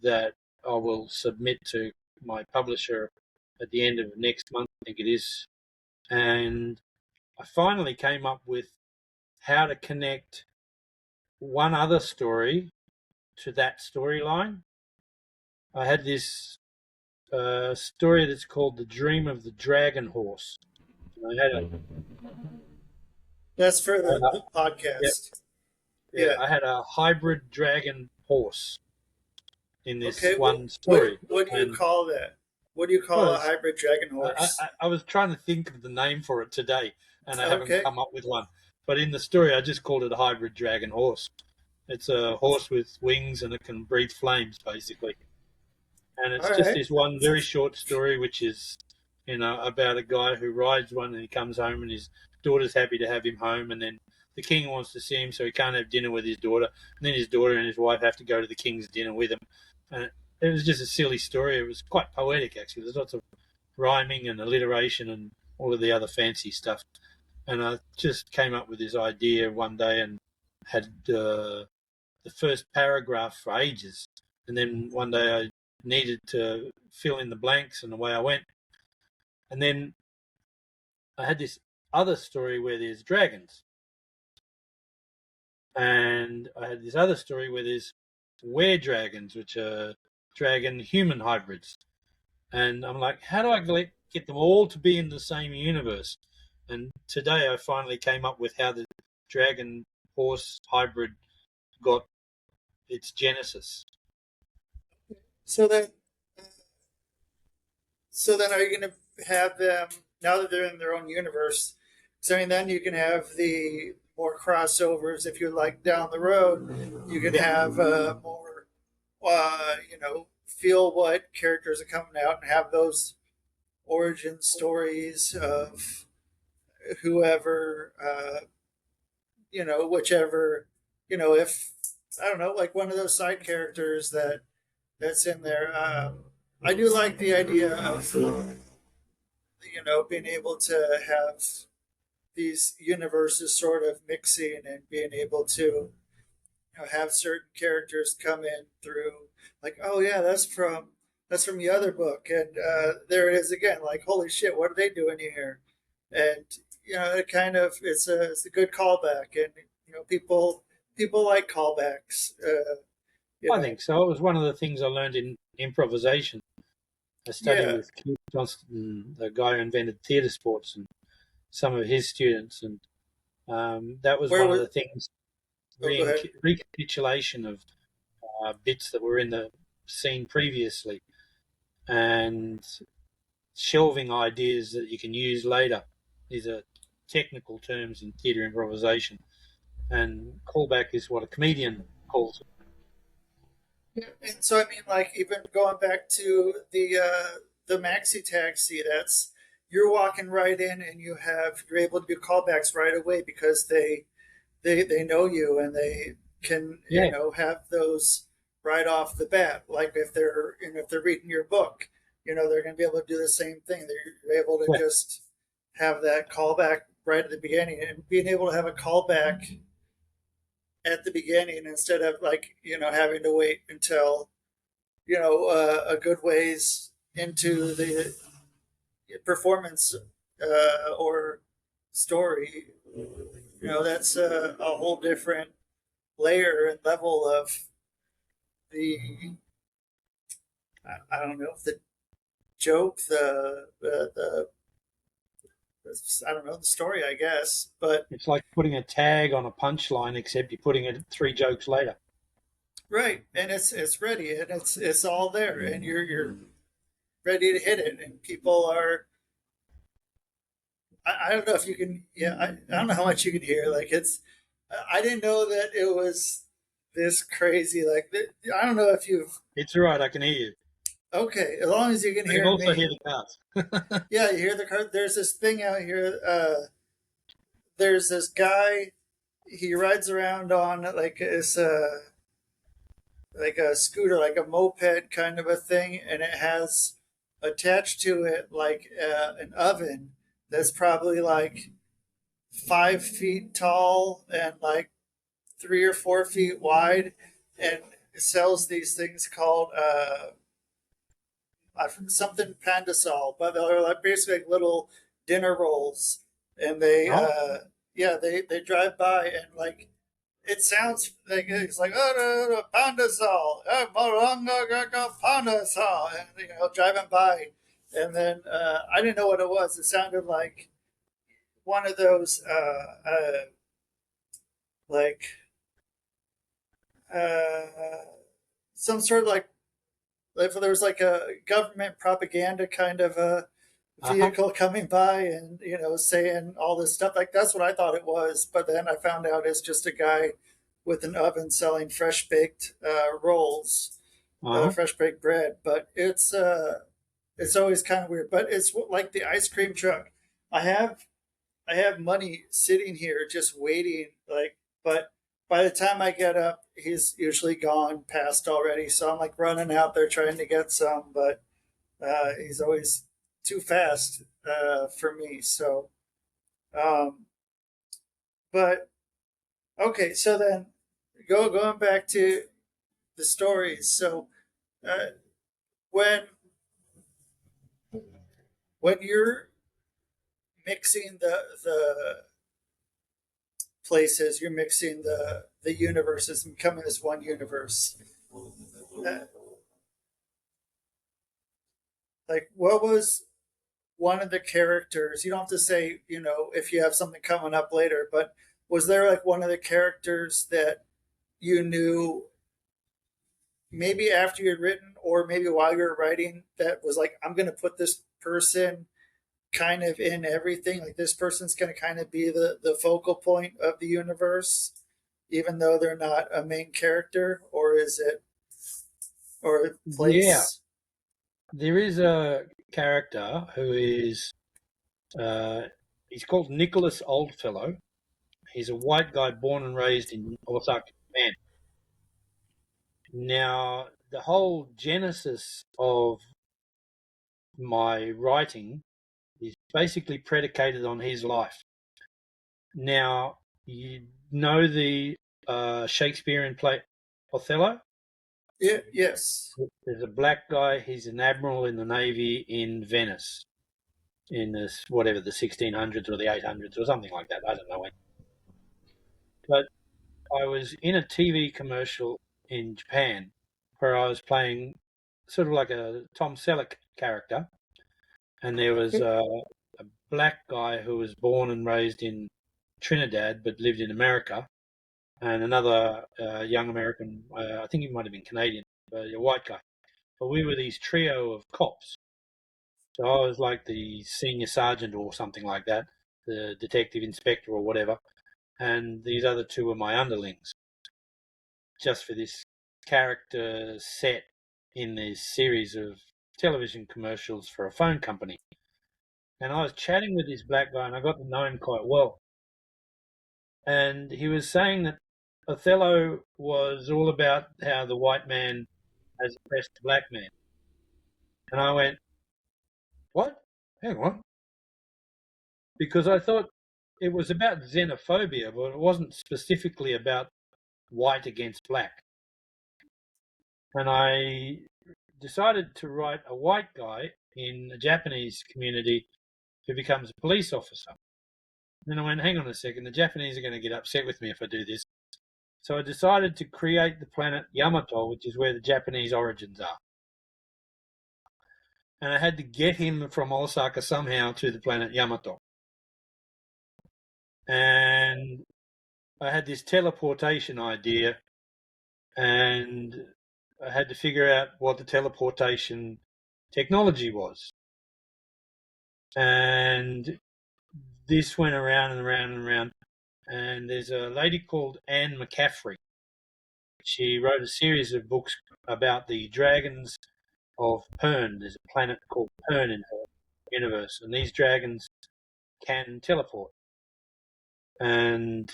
that I will submit to my publisher at the end of next month, I think it is. And I finally came up with how to connect one other story to that storyline. I had this story that's called The Dream of the Dragon Horse. I had a, That's for the yeah, podcast. yeah, Yeah. I had a hybrid dragon horse in this Okay. one story, What do you and call that? What do you call a was hybrid dragon I, horse? I, I was trying to think of the name for it today, and I haven't Okay. come up with one. But in the story, I just called it a hybrid dragon horse. It's a horse with wings and it can breathe flames, basically. And All it's just right. this one very short story, which is, about a guy who rides one and he comes home and his daughter's happy to have him home, and then the king wants to see him, so he can't have dinner with his daughter, and then his daughter and his wife have to go to the king's dinner with him. And it was just a silly story. It was quite poetic, actually. There's lots of rhyming and alliteration and all of the other fancy stuff. And I just came up with this idea one day and had the first paragraph for ages. And then one day I needed to fill in the blanks, and away I went. And then I had this other story where there's dragons. And I had this other story where there's were dragons, which are dragon human hybrids. And I'm like, how do I get them all to be in the same universe? And today I finally came up with how the dragon horse hybrid got its genesis. So then, so then, are you going to have them now that they're in their own universe? So I mean, then you can have the more crossovers. If you like down the road, you can Yeah, have more, feel what characters are coming out and have those origin stories of whoever, whichever, if I don't know, like one of those side characters that's in there. I do like the idea of being able to have these universes sort of mixing and being able to have certain characters come in through like, oh yeah, that's from the other book, and there it is again, like, holy shit, what are they doing here? And it kind of it's a good callback, and people like callbacks. you I know think so. It was one of the things I learned in improvisation. I studied yeah, with Keith Johnston, the guy who invented theatre sports, and some of his students, and that was where one of was the things, oh, go ahead. recapitulation of bits that were in the scene previously, and shelving ideas that you can use later. These are technical terms in theatre improvisation, and callback is what a comedian calls it. And so I mean, like, even going back to the maxi taxi, that's you're walking right in, and you're able to do callbacks right away because they know you, and they can Yeah, have those right off the bat. Like if they're reading your book, they're going to be able to do the same thing. They're able to yeah, just have that callback right at the beginning, and being able to have a callback at the beginning instead of, like, having to wait until a good ways into the performance or story. That's a whole different layer and level of the I don't know, the joke, the I don't know, the story, I guess. But it's like putting a tag on a punchline, except you're putting it 3 jokes later. right, and it's ready, and it's all there, and you're ready to hit it, and people are. I don't know if you can. Yeah, I don't know how much you can hear. Like, it's. I didn't know that it was this crazy. Like, I don't know if you've. It's all right, I can hear you. Okay, as long as you can I can hear also hear me. the cars. Yeah, you hear the car. There's this thing out here. There's this guy. He rides around on like this, like a scooter, like a moped kind of a thing, and it has attached to it like an oven that's probably like 5 feet tall and like 3 or 4 feet wide, and it sells these things called something pandasol, but they're like basically like little dinner rolls, and they Oh, yeah, they drive by, and like it sounds like it's like, oh, no, pandasol, pandasol, and driving by, and then I didn't know what it was. It sounded like one of those like uh, some sort of like if there was like a government propaganda kind of a uh-huh. vehicle coming by, and saying all this stuff. Like, that's what I thought it was, but then I found out it's just a guy with an oven selling fresh baked rolls, Uh-huh. fresh baked bread. But it's always kind of weird. But it's like the ice cream truck. I have I have money sitting here just waiting. Like, but by the time I get up, he's usually gone past already. So I'm like running out there trying to get some, but he's always too fast for me. So, um, but okay. So then, going back to the stories. So uh, when when you're mixing the places, you're mixing the universes and becoming this one universe. Uh, like, what was one of the characters? You don't have to say, if you have something coming up later, but was there like one of the characters that you knew maybe after you had written, or maybe while you were writing, that was like, I'm going to put this person kind of in everything? Like, this person's going to kind of be the focal point of the universe, even though they're not a main character, or is it, or Yeah, place? there is a character who is, uh, he's called Nicholas Oldfellow. He's a white guy born and raised in Osaka, Japan. Now, the whole genesis of my writing is basically predicated on his life. Now, you know the Shakespearean play Othello? Yeah, yes. There's a black guy. He's an admiral in the Navy in Venice in this, whatever, the 1600s or the 800s or something like that. I don't know when. But I was in a TV commercial in Japan where I was playing sort of like a Tom Selleck character. And there was a black guy who was born and raised in Trinidad but lived in America, and another young American, I think he might have been Canadian, but a white guy. But we were these trio of cops. So I was like the senior sergeant or something like that, the detective inspector or whatever, and these other two were my underlings, just for this character set in this series of television commercials for a phone company. And I was chatting with this black guy, and I got to know him quite well. And he was saying that Othello was all about how the white man has oppressed the black man. And I went, what? Hang on. Because I thought it was about xenophobia, but it wasn't specifically about white against black. And I decided to write a white guy in a Japanese community who becomes a police officer. Then I went, hang on a second, the Japanese are going to get upset with me if I do this. So I decided to create the planet Yamato, which is where the Japanese origins are. And I had to get him from Osaka somehow to the planet Yamato. And I had this teleportation idea, and I had to figure out what the teleportation technology was. And this went around and around and around. And there's a lady called Anne McCaffrey. She wrote a series of books about the dragons of Pern. There's a planet called Pern in her universe, and these dragons can teleport. And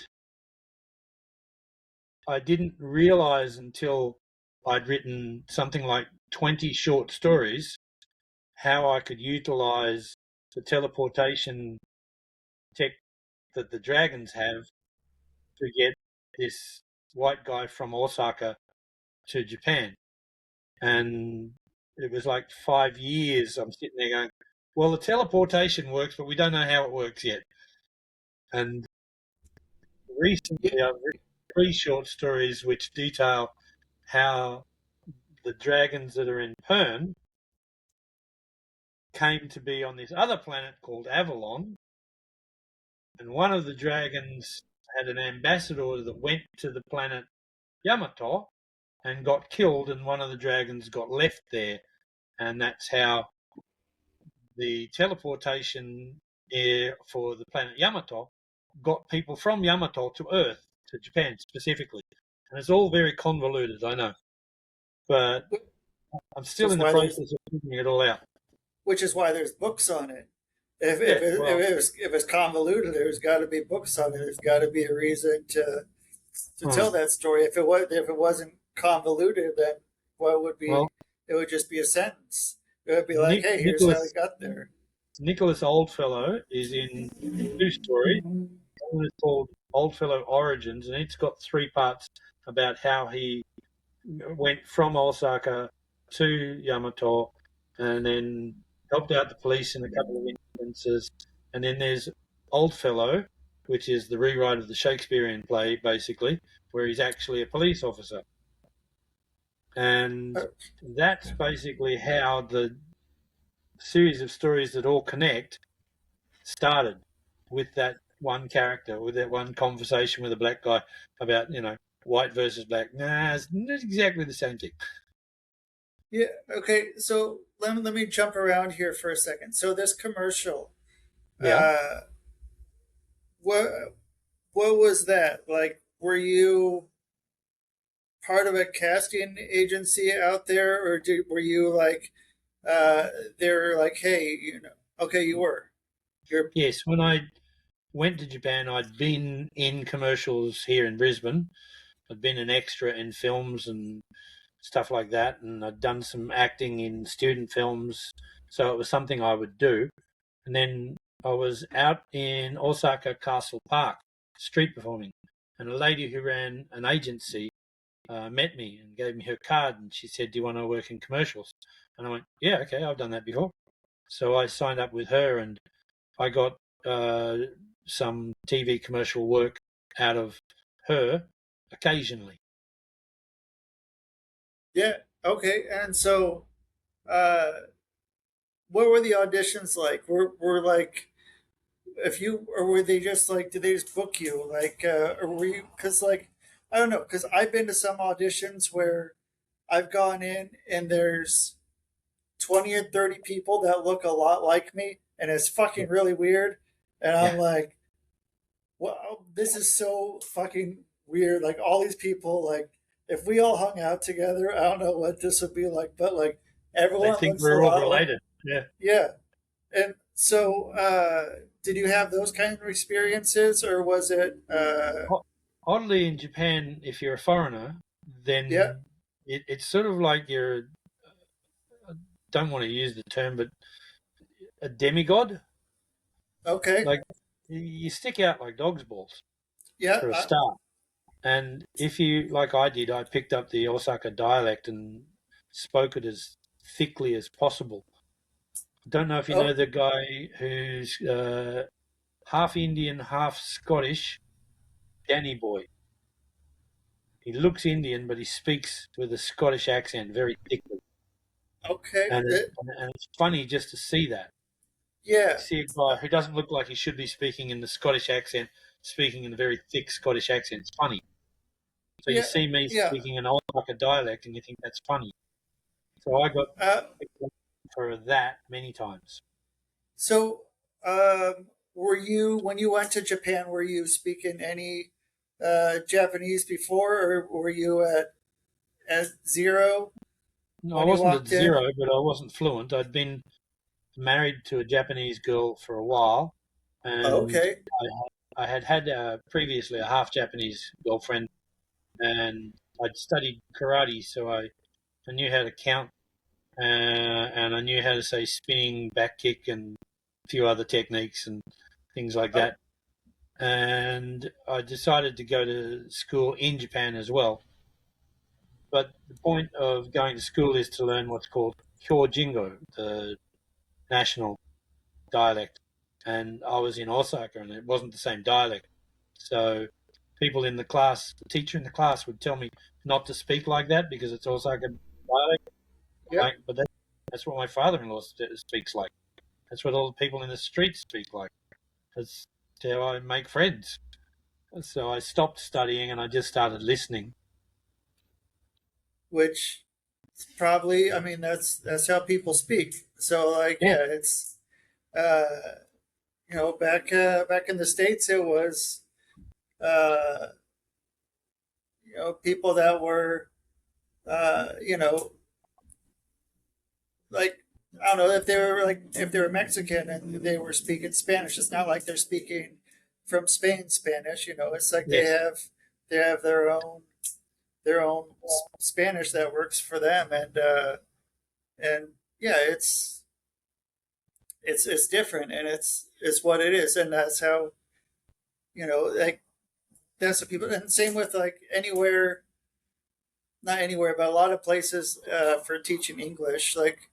I didn't realize until I'd written something like 20 short stories how I could utilize the teleportation tech that the dragons have to get this white guy from Osaka to Japan. And it was like 5 years I'm sitting there going, well, the teleportation works, but we don't know how it works yet. And recently I've written 3 short stories which detail how the dragons that are in Pern came to be on this other planet called Avalon. And one of the dragons had an ambassador that went to the planet Yamato and got killed, and one of the dragons got left there. And that's how the teleportation for the planet Yamato got people from Yamato to Earth, to Japan specifically. And it's all very convoluted, I know. But I'm still in the process of figuring it all out. Which is why there's books on it. If it's convoluted, there's got to be books on it. There's got to be a reason to tell that story. If it wasn't convoluted, then what would be? Well, it would just be a sentence. It would be like, hey, here's how we got there. Nicholas Oldfellow is in 2 stories. One is called Oldfellow Origins, and it's got 3 parts about how he went from Osaka to Yamato and then helped out the police in a couple of instances. And then there's Oldfellow, which is the rewrite of the Shakespearean play, basically, where he's actually a police officer. And that's basically how the series of stories that all connect started, with that one character, with that one conversation with a black guy about, white versus black. Nah, it's not exactly the same thing. Yeah, okay, so let me jump around here for a second. So this commercial, what was that? Like, were you part of a casting agency out there, or were you like, they were like, hey, okay, you were. Yes, when I went to Japan, I'd been in commercials here in Brisbane. I'd been an extra in films and stuff like that, and I'd done some acting in student films, So it was something I would do. And then I was out in Osaka Castle Park, street performing, and a lady who ran an agency met me and gave me her card, and she said, "Do you want to work in commercials?" And I went, "Yeah, okay, I've done that before." So I signed up with her, and I got some TV commercial work out of her occasionally. Yeah. Okay. And so, uh, what were the auditions like? Were like, if you, or were they just like, did they just book you? Like, or were you, cause like, I don't know, cause I've been to some auditions where I've gone in and there's 20 or 30 people that look a lot like me and it's Yeah, fucking really weird. And I'm yeah. like, wow, this is so fucking weird. Like all these people, like if we all hung out together, I don't know what this would be like, but like They everyone think looks a we're all lot like, related. Yeah. yeah. And so, did you have those kind of experiences or was it, Oddly, in Japan, if you're a foreigner, yeah, then it's sort of like you're, I don't want to use the term, but a demigod. okay, Like you stick out like dog's balls yeah, for a start. And if you, like I did, I picked up the Osaka dialect and spoke it as thickly as possible. I don't know if you know oh, the guy who's half Indian, half Scottish, Danny Boy. He looks Indian, but he speaks with a Scottish accent very thickly. okay, And it's funny just to see that. yeah, You see a guy who doesn't look like he should be speaking in the Scottish accent, speaking in a very thick Scottish accent. It's funny. So you yeah, see me yeah. speaking an Osaka dialect, and you think that's funny. So I got Uh, picked up for that many times. So, were you when you went to Japan? Were you speaking any Japanese before, or were you at zero No, I when you wasn't at walked in? zero, but I wasn't fluent. I'd been married to a Japanese girl for a while, Oh, and okay. I had had previously a half Japanese girlfriend, and I'd studied karate, so I knew how to count, and I knew how to say spinning, back kick, and a few other techniques and things like Oh, that. And I decided to go to school in Japan as well. But the point of going to school is to learn what's called Kyojingo, the national dialect. And I was in Osaka, and it wasn't the same dialect. So people in the class, the teacher in the class would tell me not to speak like that because it's Osaka dialect. yeah. Like, but that's what my father-in-law speaks like. That's what all the people in the street speak like. That's how I make friends. So I stopped studying and I just started listening. Which probably, I mean, that's how people speak. So, like, Yeah, yeah, it's uh, back in the states, it was uh, people that were you know like I don't know if they were Mexican and they were speaking Spanish. It's not like they're speaking from Spain Spanish. It's like yes, they have their own Spanish that works for them, and yeah, it's different, and it's what it is, and that's how like that's what people. And same with like anywhere, not anywhere, but a lot of places for teaching English, like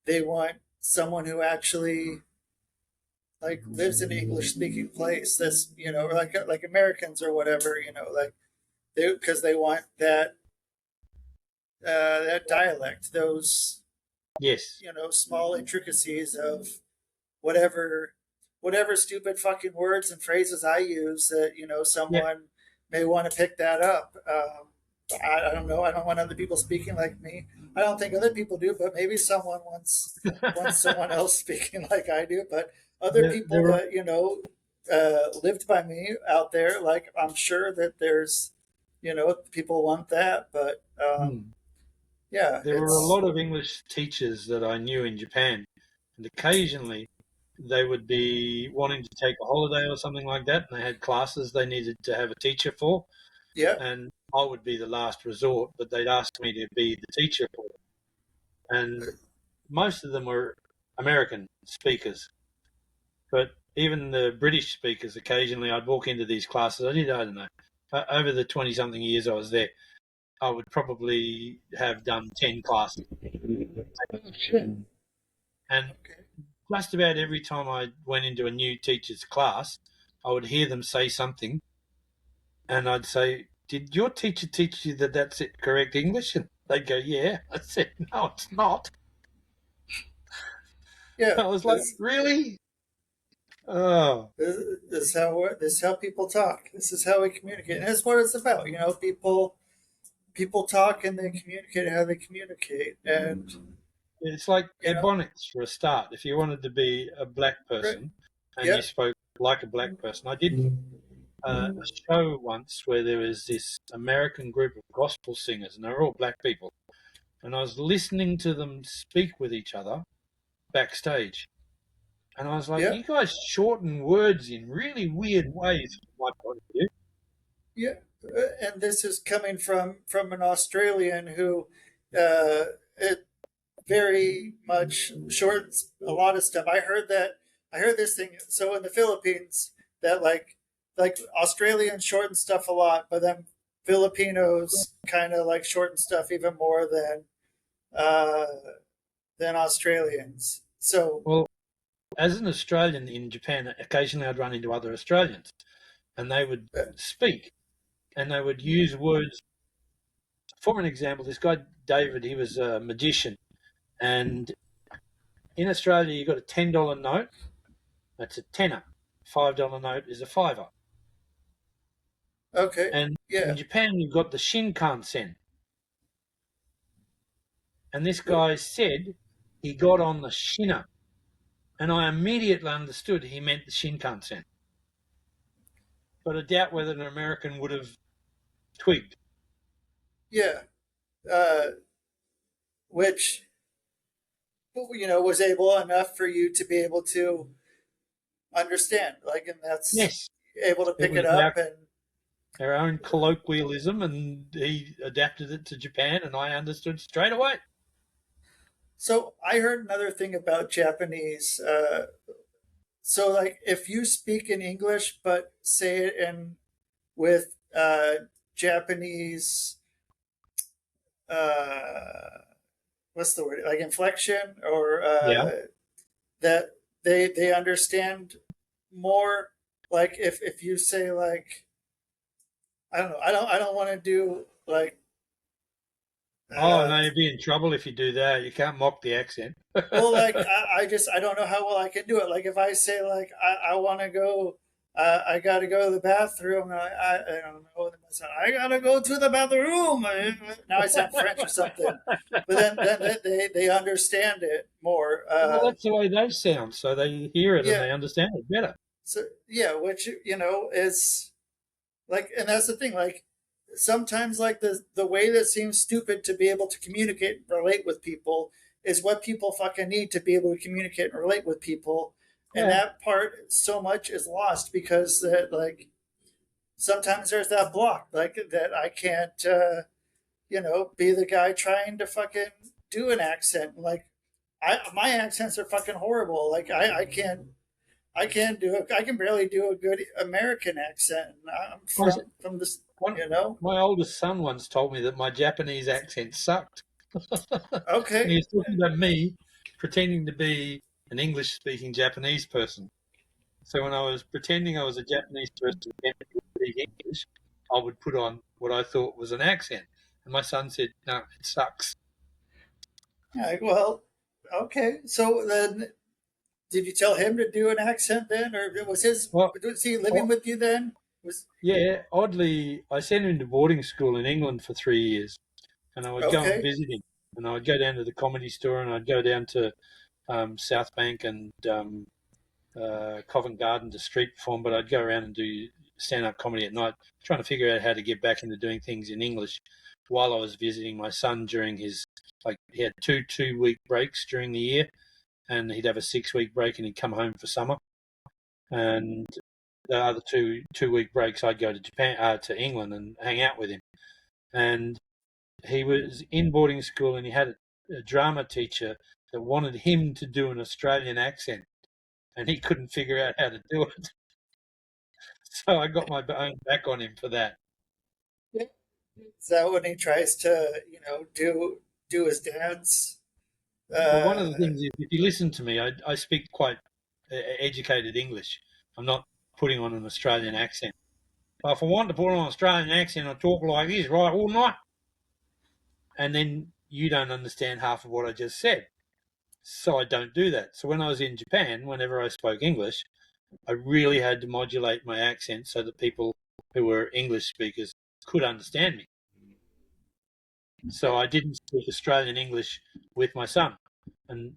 they want someone who actually like lives in an English speaking place. That's like Americans or whatever. Like they because they want that dialect, those yes, small intricacies of whatever whatever stupid fucking words and phrases I use that yeah. someone may want to pick that up. I don't know. I don't want other people speaking like me. I don't think other people do, but maybe someone wants someone else speaking like I do. But other people There are, that lived by me out there, like I'm sure that there's people want that, but hmm. yeah, There were a it's lot of English teachers that I knew in Japan, and occasionally they would be wanting to take a holiday or something like that, and they had classes they needed to have a teacher for, yeah, and I would be the last resort, but they'd ask me to be the teacher for them. And most of them were American speakers. But even the British speakers, occasionally I'd walk into these classes. I don't know, over the 20-something years I was there, I would probably have done 10 classes. And just about every time I went into a new teacher's class, I would hear them say something, and I'd say, "Did your teacher teach you that that's it, correct English?" And they'd go, "Yeah." I said, "No, it's not." Yeah, I was like, "Really?" Oh, this is how people talk. This is how we communicate, and that's what it's about. You know, people talk and they communicate how they communicate, and it's like you know, ebonics for a start. If you wanted to be a black right? person and you Yeah, spoke like a black person, I did a show once where there was this American group of gospel singers, and they were all black people, and I was listening to them speak with each other backstage, and I was like, yeah, "You guys shorten words in really weird ways from my point of view." yeah. And this is coming from an Australian who, it very much shortens a lot of stuff. I heard this thing. So in the Philippines, that like Australians shorten stuff a lot, but then Filipinos kind of like shorten stuff even more uh, than Australians. So Well, as an Australian in Japan, occasionally I'd run into other Australians, and they would speak, and they would use words. For an example, this guy David, he was a magician, and in Australia you got a $10 note. That's a tenner. $5 note is a fiver. okay, And in yeah, Japan you've got the Shinkansen. And this guy said he got on the Shina, and I immediately understood he meant the Shinkansen. But I doubt whether an American would have twigged. yeah, uh, which was able enough for you to be able to understand, like, and that's Yes, able to it pick was it up. our, And our own colloquialism, and he adapted it to Japan, and I understood straight away. so I heard another thing about Japanese. So like if you speak in English but say it in with Japanese, uh, what's the word, like inflection, or Yeah. that they understand more. Like if you say like, I don't know, I don't want to do like, Oh, uh, no, you'd be in trouble if you do that. You can't mock the accent. well, like I just I don't know how well I can do it. Like if I say like I want to go, I got to go to the bathroom. I don't know. I got to go to the bathroom. Now I sound French or something. But then they understand it more. Well, that's the way they sound, so they hear it and Yeah. they understand it better. So yeah, which is like, and that's the thing. Like sometimes like the way that seems stupid to be able to communicate and relate with people is what people fucking need to be able to communicate and relate with people. And Yeah. that part so much is lost because that like sometimes there's that block like that I can't be the guy trying to fucking do an accent. Like my accents are fucking horrible. Like I can't do it. I can barely do a good American accent. I'm My, from this, one, you know. my oldest son once told me that my Japanese accent sucked. And Okay, he was talking about me pretending to be an English speaking Japanese person. So when I was pretending I was a Japanese person pretending to speak English, I would put on what I thought was an accent. And my son said, "No, it sucks." like, well, okay. So then, did you tell him to do an accent then, or Well, was he living with you then? Was yeah, oddly, I sent him to boarding school in England for 3 years, and I would go and okay, visit him. And I would go down to the comedy store, and I'd go down to South Bank and Covent Garden to street perform, but I'd go around and do stand-up comedy at night, trying to figure out how to get back into doing things in English while I was visiting my son during his, like, he had two-week breaks during the year, and he'd have a 6-week break and he'd come home for summer. And the other two-week breaks, I'd go to Japan, to England, and hang out with him. And he was in boarding school, and he had a drama teacher that wanted him to do an Australian accent, and he couldn't figure out how to do it. So I got my own back on him for that. Is that when he tries to, do his dad's? Well, one Uh, of the things is, if you listen to me, I speak quite educated English. I'm not putting on an Australian accent. But if I want to put on an Australian accent, I talk like this, right, all night. And then you don't understand half of what I just said. So I don't do that. So when I was in Japan, whenever I spoke English, I really had to modulate my accent so that people who were English speakers could understand me. So I didn't speak Australian English with my son. And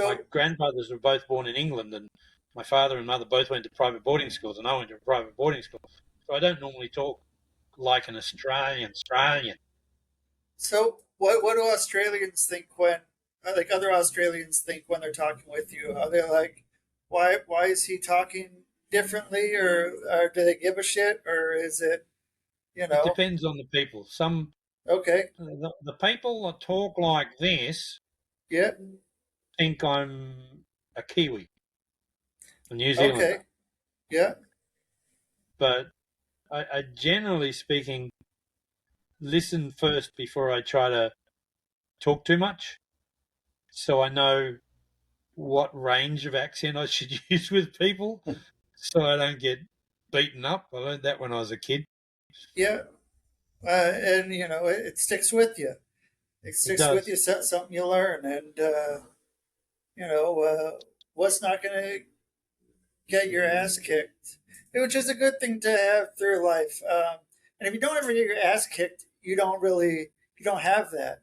my so grandfathers were both born in England, and my father and mother both went to private boarding schools, and I went to a private boarding school. So I don't normally talk like an Australian. so what do Australians think when, like other Australians think when they're talking with you? Are they like, why is he talking differently, or do they give a shit, or is it, you It know? depends on the people. Some Okay, the people that talk like this yeah, think I'm a Kiwi, a New okay, Zealander. yeah, But I generally speaking listen first before I try to talk too much, so I know what range of accent I should use with people, so I don't get beaten up. I learned that when I was a kid. yeah, and it sticks with you. It It sticks with does. you. Something you learn, and you know, what's not going to get your ass kicked, which is a good thing to have through life. And if you don't ever get your ass kicked, you don't have that.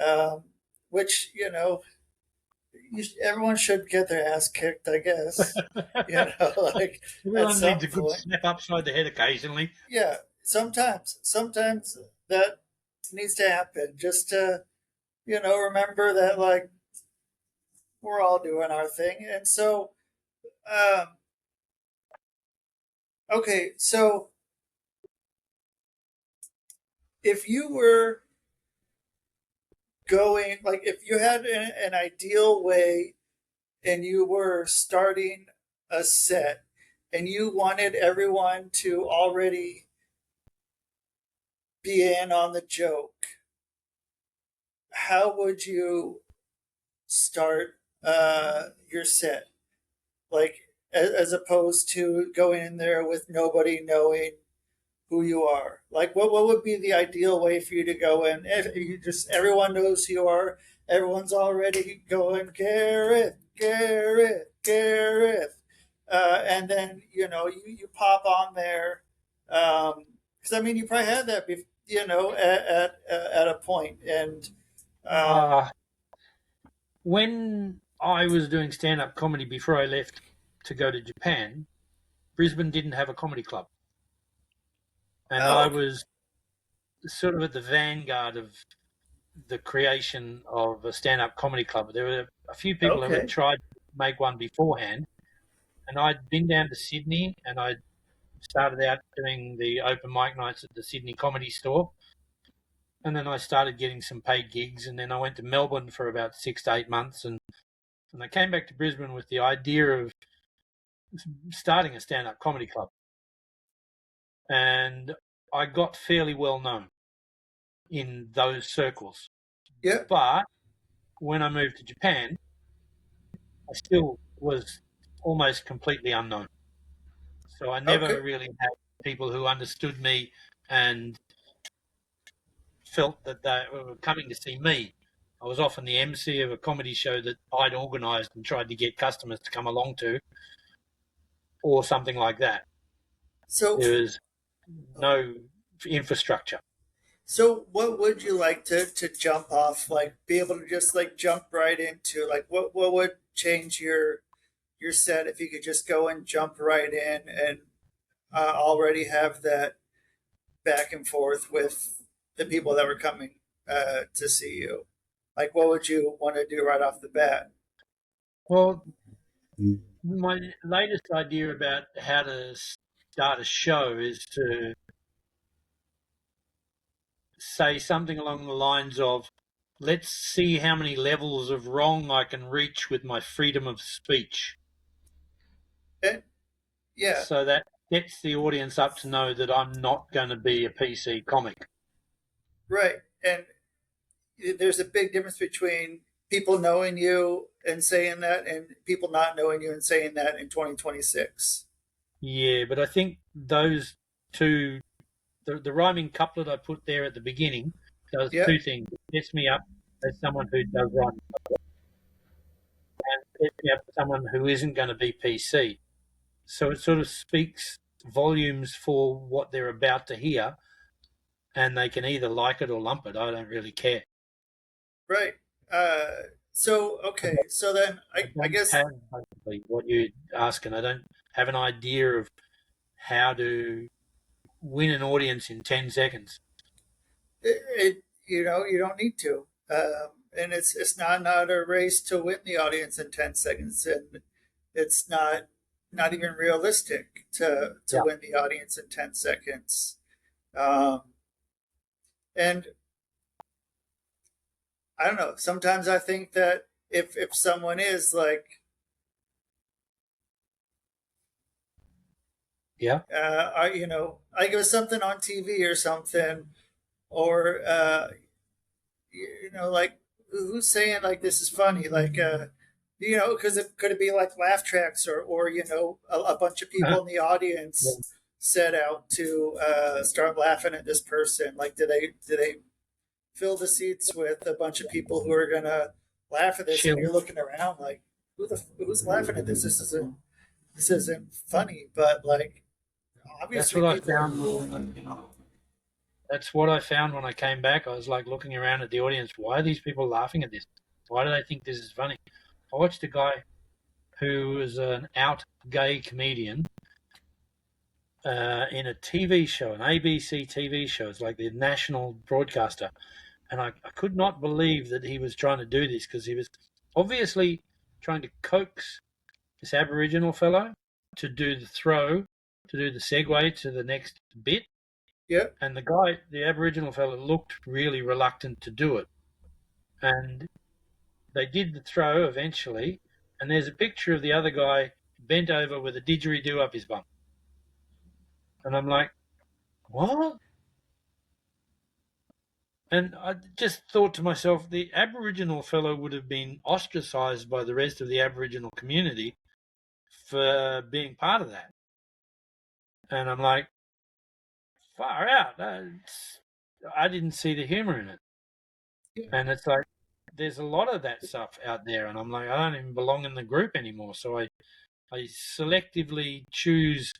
Um, which everyone should get their ass kicked, I guess. Like at Everyone needs some a good point. snap upside the head occasionally. Yeah, sometimes that needs to happen just to remember that like we're all doing our thing, and so um, okay, so if you were going like if you had an ideal way and you were starting a set and you wanted everyone to already be in on the joke, how would you start your set? Like as opposed to going in there with nobody knowing who you are. Like what would be the ideal way for you to go in? If you just everyone knows who you are, everyone's already going Gareth, Gareth, Gareth, and then you pop on there. Because I mean you probably had that, at a point, and um, Uh, when I was doing stand up comedy before I left to go to Japan, Brisbane didn't have a comedy club. And I oh, was sort of at the vanguard of the creation of a stand up comedy club. There were a few people who had okay, tried to make one beforehand, and I'd been down to Sydney and I started out doing the open mic nights at the Sydney Comedy Store. And then I started getting some paid gigs, and then I went to Melbourne for about 6 to 8 months, and I came back to Brisbane with the idea of starting a stand-up comedy club. And I got fairly well known in those circles. yeah, But when I moved to Japan, I still was almost completely unknown. So I okay. never really had people who understood me and felt that they were coming to see me. I was often the MC of a comedy show that I'd organised and tried to get customers to come along to, or something like that. So There was no infrastructure. So, what would you like to jump off? Like, be able to just like jump right into like what would change your set if you could just go and jump right in and already have that back and forth with the people that were coming to see you. Like, what would you want to do right off the bat? Well, my latest idea about how to start a show is to say something along the lines of let's see how many levels of wrong I can reach with my freedom of speech. And, yeah, So that gets the audience up to know that I'm not going to be a PC comic. right. And there's a big difference between people knowing you and saying that and people not knowing you and saying that in 2026. Yeah, but I think those two, the rhyming couplet I put there at the beginning does Yeah, two things. It gets me up as someone who does rhyme, and it gets me up as someone who isn't going to be PC. So it sort of speaks volumes for what they're about to hear, and they can either like it or lump it. I don't really care. right. Okay. So then I I don't guess have basically what you're asking. I don't have an idea of how to win an audience in 10 seconds. you know, you don't need to. And it's not a race to win the audience in 10 seconds. And it's not even realistic to Yeah. win the audience in 10 seconds. Um, and I don't know. Sometimes I think that if someone is like, Yeah. you know, like it was something on TV or something, or you know, like who's saying like this is funny, like you know, because it could it be like laugh tracks or you know, a bunch of Uh-huh. people in the audience set out to start laughing at this person. Like, do they fill the seats with a bunch of people who are gonna laugh at this, and Chill. you're looking around like, who's laughing at this? This isn't funny, but like That's obviously what I people are. found. That's what I found when I came back. I was like looking around at the audience. Why are these people laughing at this? Why do they think this is funny? I watched a guy who was an out gay comedian in a TV show, an ABC TV show. It's like the national broadcaster. And I could not believe that he was trying to do this because he was obviously trying to coax this Aboriginal fellow to do the throw, to do the segue to the next bit. Yeah, And the guy, the Aboriginal fellow, looked really reluctant to do it. And they did the throw eventually. And there's a picture of the other guy bent over with a didgeridoo up his bum. And I'm like, what? And I just thought to myself, the Aboriginal fellow would have been ostracized by the rest of the Aboriginal community for being part of that. And I'm like, far out. I didn't see the humor in it. yeah, And it's like, there's a lot of that stuff out there. And I'm like, I don't even belong in the group anymore. So I selectively choose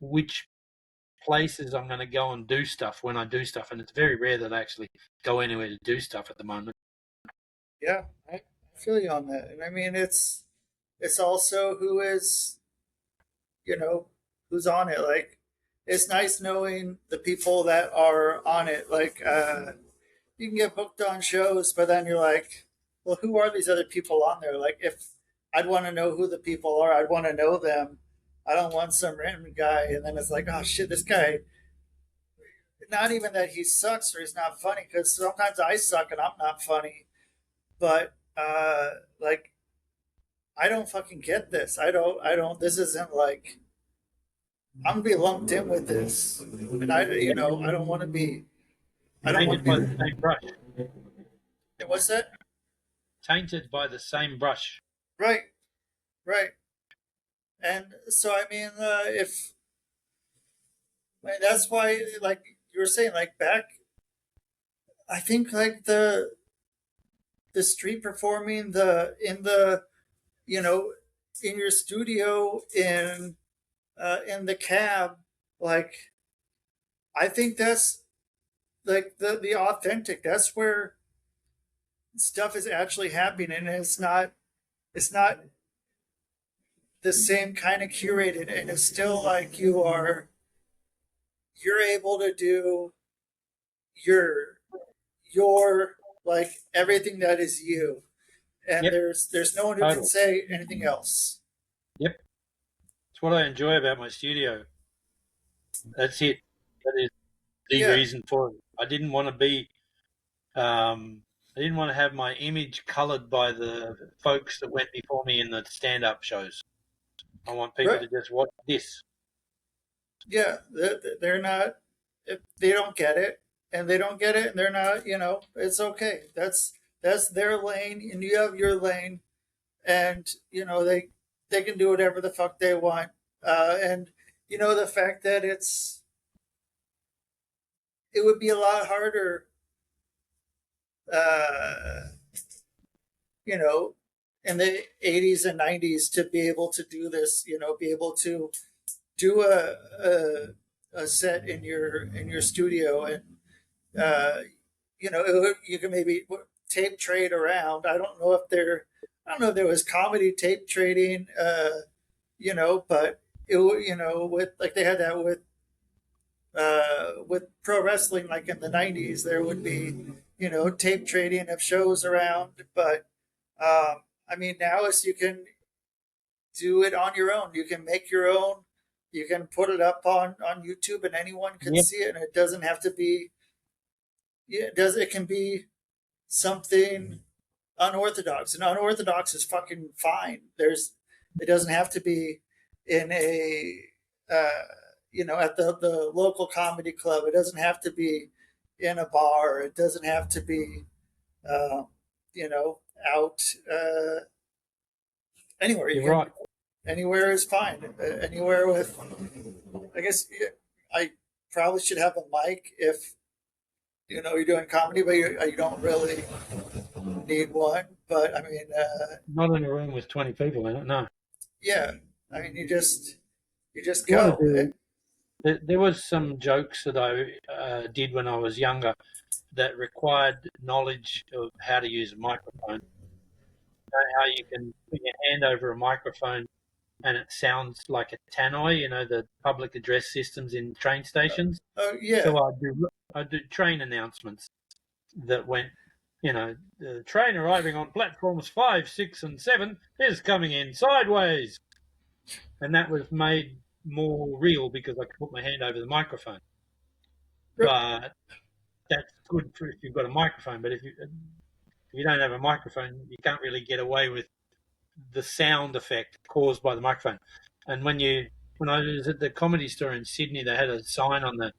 which places I'm going to go and do stuff when I do stuff. And it's very rare that I actually go anywhere to do stuff at the moment. yeah. I feel you on that, and I mean it's also who is, you know, who's on it. Like, it's nice knowing the people that are on it. Like, you can get booked on shows, but then you're like, well, who are these other people on there? Like, if I'd want to know who the people are, I'd want to know them. I don't want some random guy, and then it's like, oh shit, this guy. Not even that he sucks or he's not funny, because sometimes I suck and I'm not funny. But like, I don't fucking get this. I don't. This isn't like I'm gonna be lumped in with this, and you know, I don't want to be. I don't want Tainted to by the be. same brush. What's that? Tainted by the same brush. Right, right. And so I mean, if that's why, like you were saying, like back, I think like the street performing, the in the, you know, in your studio, in the cab, like I think that's like the authentic. That's where stuff is actually happening, and it's not the same kind of curated, and it's still like you're able to do your your like everything that is you, and Yep, there's no one who can total. say anything else. Yep. It's what I enjoy about my studio. That's it. That is the Yeah, reason for it. I didn't want to be I didn't want to have my image coloured by the folks that went before me in the stand-up shows. I want people Right? to just watch this. Yeah, they're not. If they don't get it, and they don't get it, and they're not. It's okay. That's their lane, and you have your lane, and they can do whatever the fuck they want. And the fact that it would be a lot harder, uh, you know, in the 80s and 90s to be able to do this. Be able to do a set in your studio, and uh, you can maybe tape trade around. I don't know if there was comedy tape trading, but with like they had that with pro wrestling, like in the 90s, there would be tape trading of shows around. But I mean, now is you can do it on your own. You can make your own. You can put it up on YouTube, and anyone can Yeah, see it. And it doesn't have to be. Yeah, it does. It can be something unorthodox, and unorthodox is fucking fine. It doesn't have to be in uh, at the local comedy club. It doesn't have to be in a bar. It doesn't have to be, uh, out anywhere. You you're can right. Anywhere is fine. Anywhere with, I guess, I probably should have a mic if you're doing comedy, but you don't really need one. But I mean, Not in a room with 20 people in it, no. yeah, I mean, you just You want go. to do. There was some jokes that I did when I was younger that required knowledge of how to use a microphone. How you can put your hand over a microphone and it sounds like a tannoy, the public address systems in train stations. Oh yeah, So I do train announcements that went, the train arriving on platforms 5, 6, and 7 is coming in sideways. And that was made more real because I could put my hand over the microphone. But that's good for if you've got a microphone. But if you don't have a microphone, you can't really get away with the sound effect caused by the microphone. And when I was at the Comedy Store in Sydney, they had a sign on the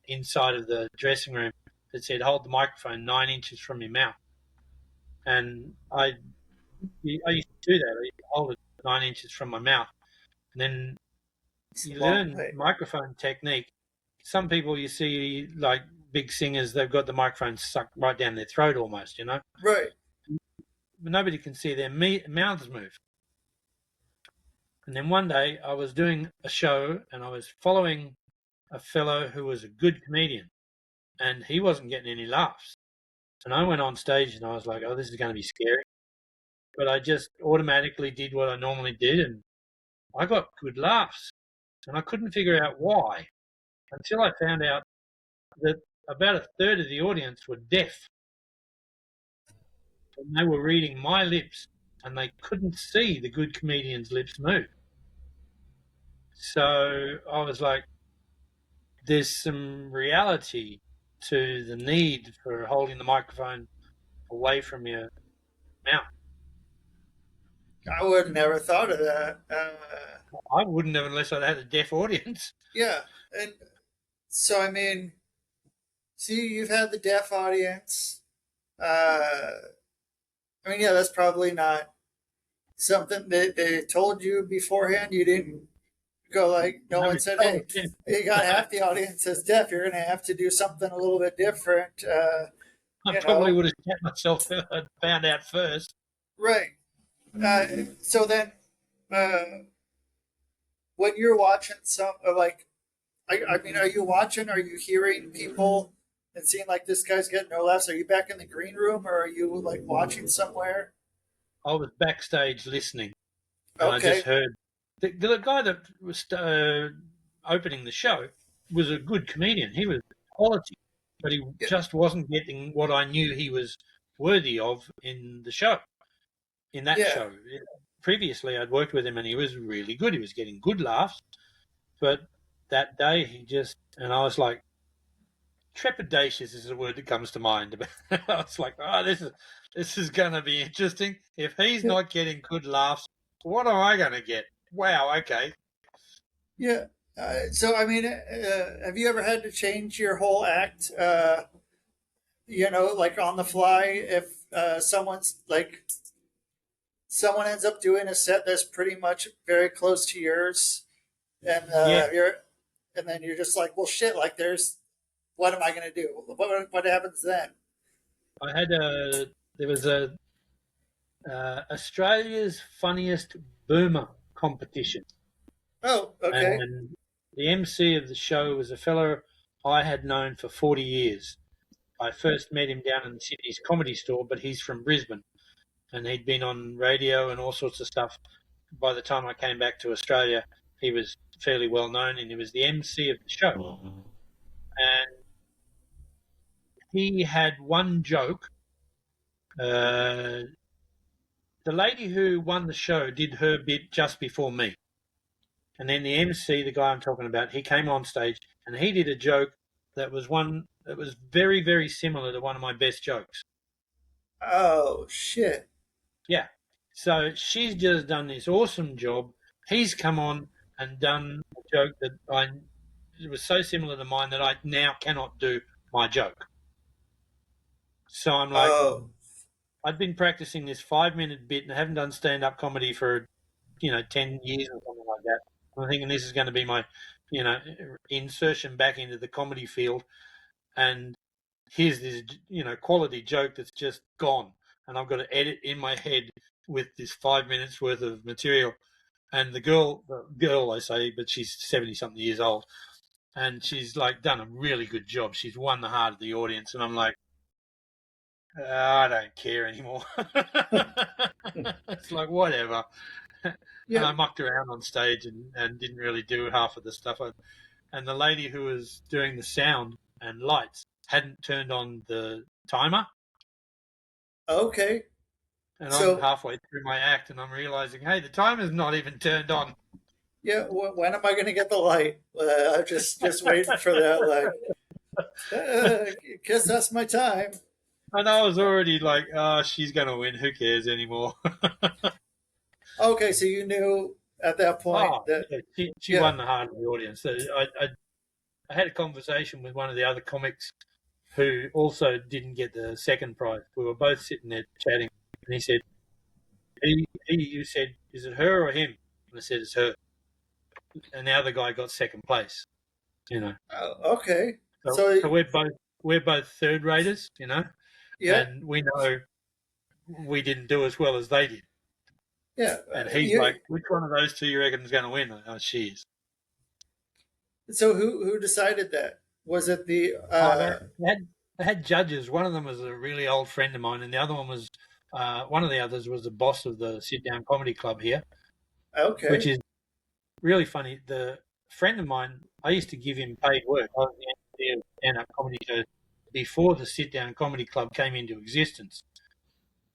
inside of the dressing room that said, "Hold the microphone 9 inches from your mouth." And I used to do that. I used to hold it 9 inches from my mouth, and then it's a you long learn way. microphone technique. Some people you see, like big singers, they've got the microphone sucked right down their throat almost, Right. But nobody can see their mouths move. And then one day I was doing a show and I was following a fellow who was a good comedian and he wasn't getting any laughs. And I went on stage and I was like, oh, this is going to be scary. But I just automatically did what I normally did and I got good laughs. And I couldn't figure out why until I found out that about a third of the audience were deaf and they were reading my lips and they couldn't see the good comedian's lips move. So I was like, there's some reality to the need for holding the microphone away from your mouth. I would have never thought of that. I wouldn't have unless I'd had a deaf audience. Yeah, and so I mean, see, you've had the deaf audience. Uh, I mean, yeah, that's probably not something that they told you beforehand. You didn't go like, no one Nobody said, told "Hey, me deaf. you got half the audience is deaf. You're going to have to do something a little bit different." I You probably know, would have shut myself if I'd found out first. right? So then, uh, when you're watching like, I mean, are you watching? Are you hearing people and seeing like this guy's getting no laughs? Are you back in the green room, or are you like watching somewhere? I was backstage listening and I just Okay, heard the guy that was opening the show was a good comedian. He was quality, but he yeah, just wasn't getting what I knew he was worthy of in the show. In that yeah. show, previously I'd worked with him and he was really good. He was getting good laughs, but that day he just and I was like, trepidatious is the word that comes to mind. It's like, oh, this is going to be interesting. If he's not getting good laughs, what am I going to get? Wow, okay. Yeah. So, I mean, have you ever had to change your whole act? Like on the fly, if someone ends up doing a set that's pretty much very close to yours, and Yeah, and then you're just like, well, shit. Like, what am I going to do? What happens then? I had there was a Australia's Funniest Boomer competition, Oh, okay. and the MC of the show was a fellow I had known for 40 years. I first met him down in Sydney's Comedy Store, but he's from Brisbane, and he'd been on radio and all sorts of stuff. By the time I came back to Australia, he was fairly well known, and he was the MC of the show. And he had one joke. Uh, the lady who won the show did her bit just before me. And then the MC, the guy I'm talking about, he came on stage and he did a joke that was very, very similar to one of my best jokes. Oh shit. Yeah. So she's just done this awesome job. He's come on and done a joke that it was so similar to mine that I now cannot do my joke. So I'm like, Oh. I'd been practicing this 5-minute bit and I haven't done stand-up comedy for, 10 years or something like that. I'm thinking this is going to be my, insertion back into the comedy field. And here's this, quality joke that's just gone. And I've got to edit in my head with this 5 minutes worth of material. And the girl I say, but she's 70-something years old. And she's like done a really good job. She's won the heart of the audience. And I'm like, I don't care anymore. It's like, whatever. And Yeah. I mucked around on stage and didn't really do half of the stuff. And the lady who was doing the sound and lights hadn't turned on the timer. Okay. And I'm So halfway through my act and I'm realizing, hey, the timer's not even turned on. yeah, when am I going to get the light? I'm just waiting for that. Guess that's my time. And I was already like, oh, she's going to win. Who cares anymore? Okay, so you knew at that point Oh, that yeah, she yeah. won the heart of the audience. So I had a conversation with one of the other comics who also didn't get the second prize. We were both sitting there chatting, and he said, you said, is it her or him? And I said, it's her. And the other guy got second place, Okay. So, So so we're both third raters, yeah, and we know we didn't do as well as they did. yeah. And he's like, which one of those two you reckon is going to win? Oh, she is. So who decided that? Was it the Oh, they had judges. One of them was a really old friend of mine, and the other one was one of the others was the boss of the Sit Down Comedy Club here, which okay? is really funny. The friend of mine, I used to give him paid work. I was the MC of stand-up comedy shows before the Sit Down Comedy Club came into existence.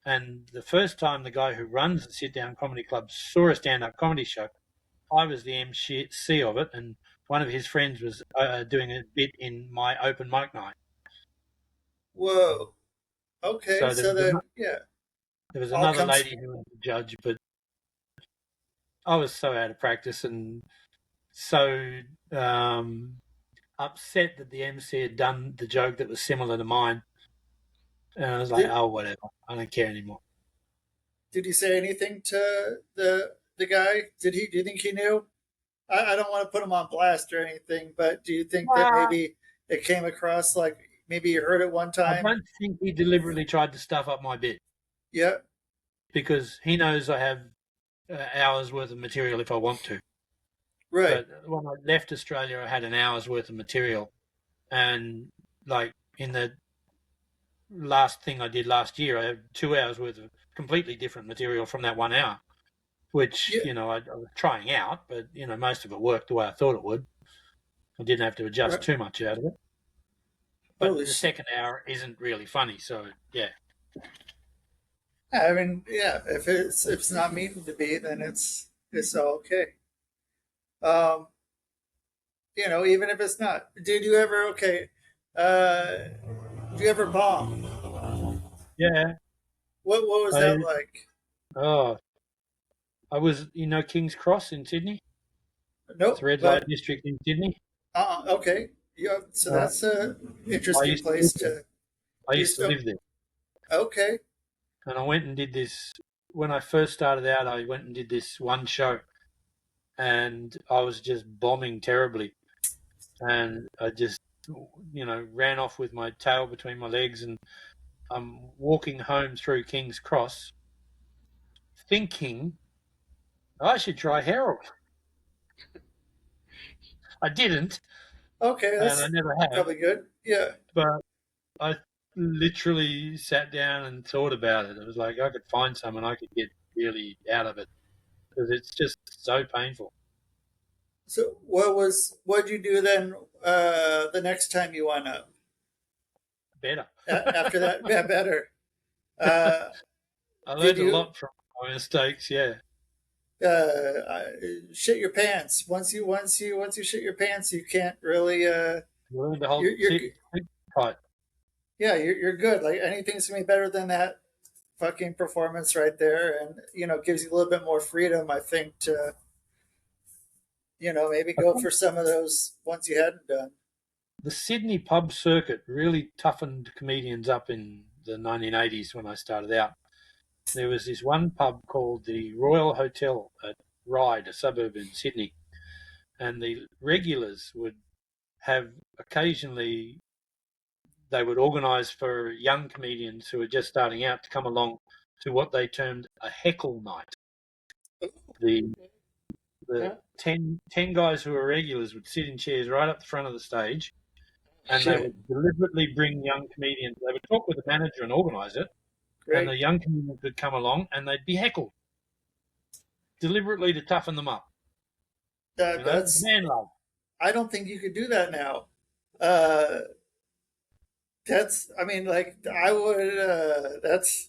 And the first time the guy who runs the Sit Down Comedy Club saw a stand-up comedy show, I was the MC of it, and one of his friends was doing a bit in my open mic night. Whoa. Okay. So So then yeah, there was all another comes. lady who was the judge, but I was so out of practice and so upset that the MC had done the joke that was similar to mine. And I was like, Did oh, whatever. I don't care anymore. did he say anything to the guy? Did he? Do you think he knew? I don't want to put him on blast or anything, but do you think that Well, maybe it came across like maybe you heard it one I time? don't think he deliberately tried to stuff up my bit Yeah. because he knows I have hours worth of material if I want to. Right. But when I left Australia, I had an hour's worth of material. And like in the last thing I did last year, I had 2 hours worth of completely different material from that 1 hour, which, Yeah. I was trying out, but, most of it worked the way I thought it would. I didn't have to adjust Right. too much out of it. Holy But the second hour isn't really funny. So, yeah. I mean, yeah. If it's not meant to be, then it's all okay. Um, even if it's not. Did you ever? Okay. Uh, do you ever bomb? Yeah. What was that I like? oh I was King's Cross in Sydney. It's a Nope, red light but district in Sydney. okay. Yeah, so Uh, that's a I interesting used to live place there. to. I You used to still live there, okay? and I went and did this when I first started out. I went and did this one show, and I was just bombing terribly, and I just ran off with my tail between my legs, and I'm walking home through King's Cross, thinking I should try Herald. I didn't, Okay, and I that's never have, probably good. Yeah. but I literally sat down and thought about it. It was like I could find someone I could get really out of it because it's just so painful. So what'd you do then? The next time you went up Better. after that, yeah, better. Uh, I did learned a you lot from my mistakes. Yeah, shit your pants? Once you shit your pants, you can't really. I learned to hold You're sit tight. yeah, you're good. Like anything's gonna be better than that fucking performance right there, and gives you a little bit more freedom. I think to maybe I go think for some of those ones you hadn't done. the Sydney pub circuit really toughened comedians up in the 1980s when I started out. There was this one pub called the Royal Hotel at Ryde, a suburb in Sydney, and the regulars would have occasionally they would organise for young comedians who were just starting out to come along to what they termed a heckle night. The the Yeah. 10 guys who were regulars would sit in chairs right up the front of the stage, and they Shit. would deliberately bring young comedians. They would talk with the manager and organise it, and Great. the young comedians would come along and they'd be heckled deliberately to toughen them up. That's. Man love. I don't think you could do that now. Uh, that's. I mean, like I would. That's.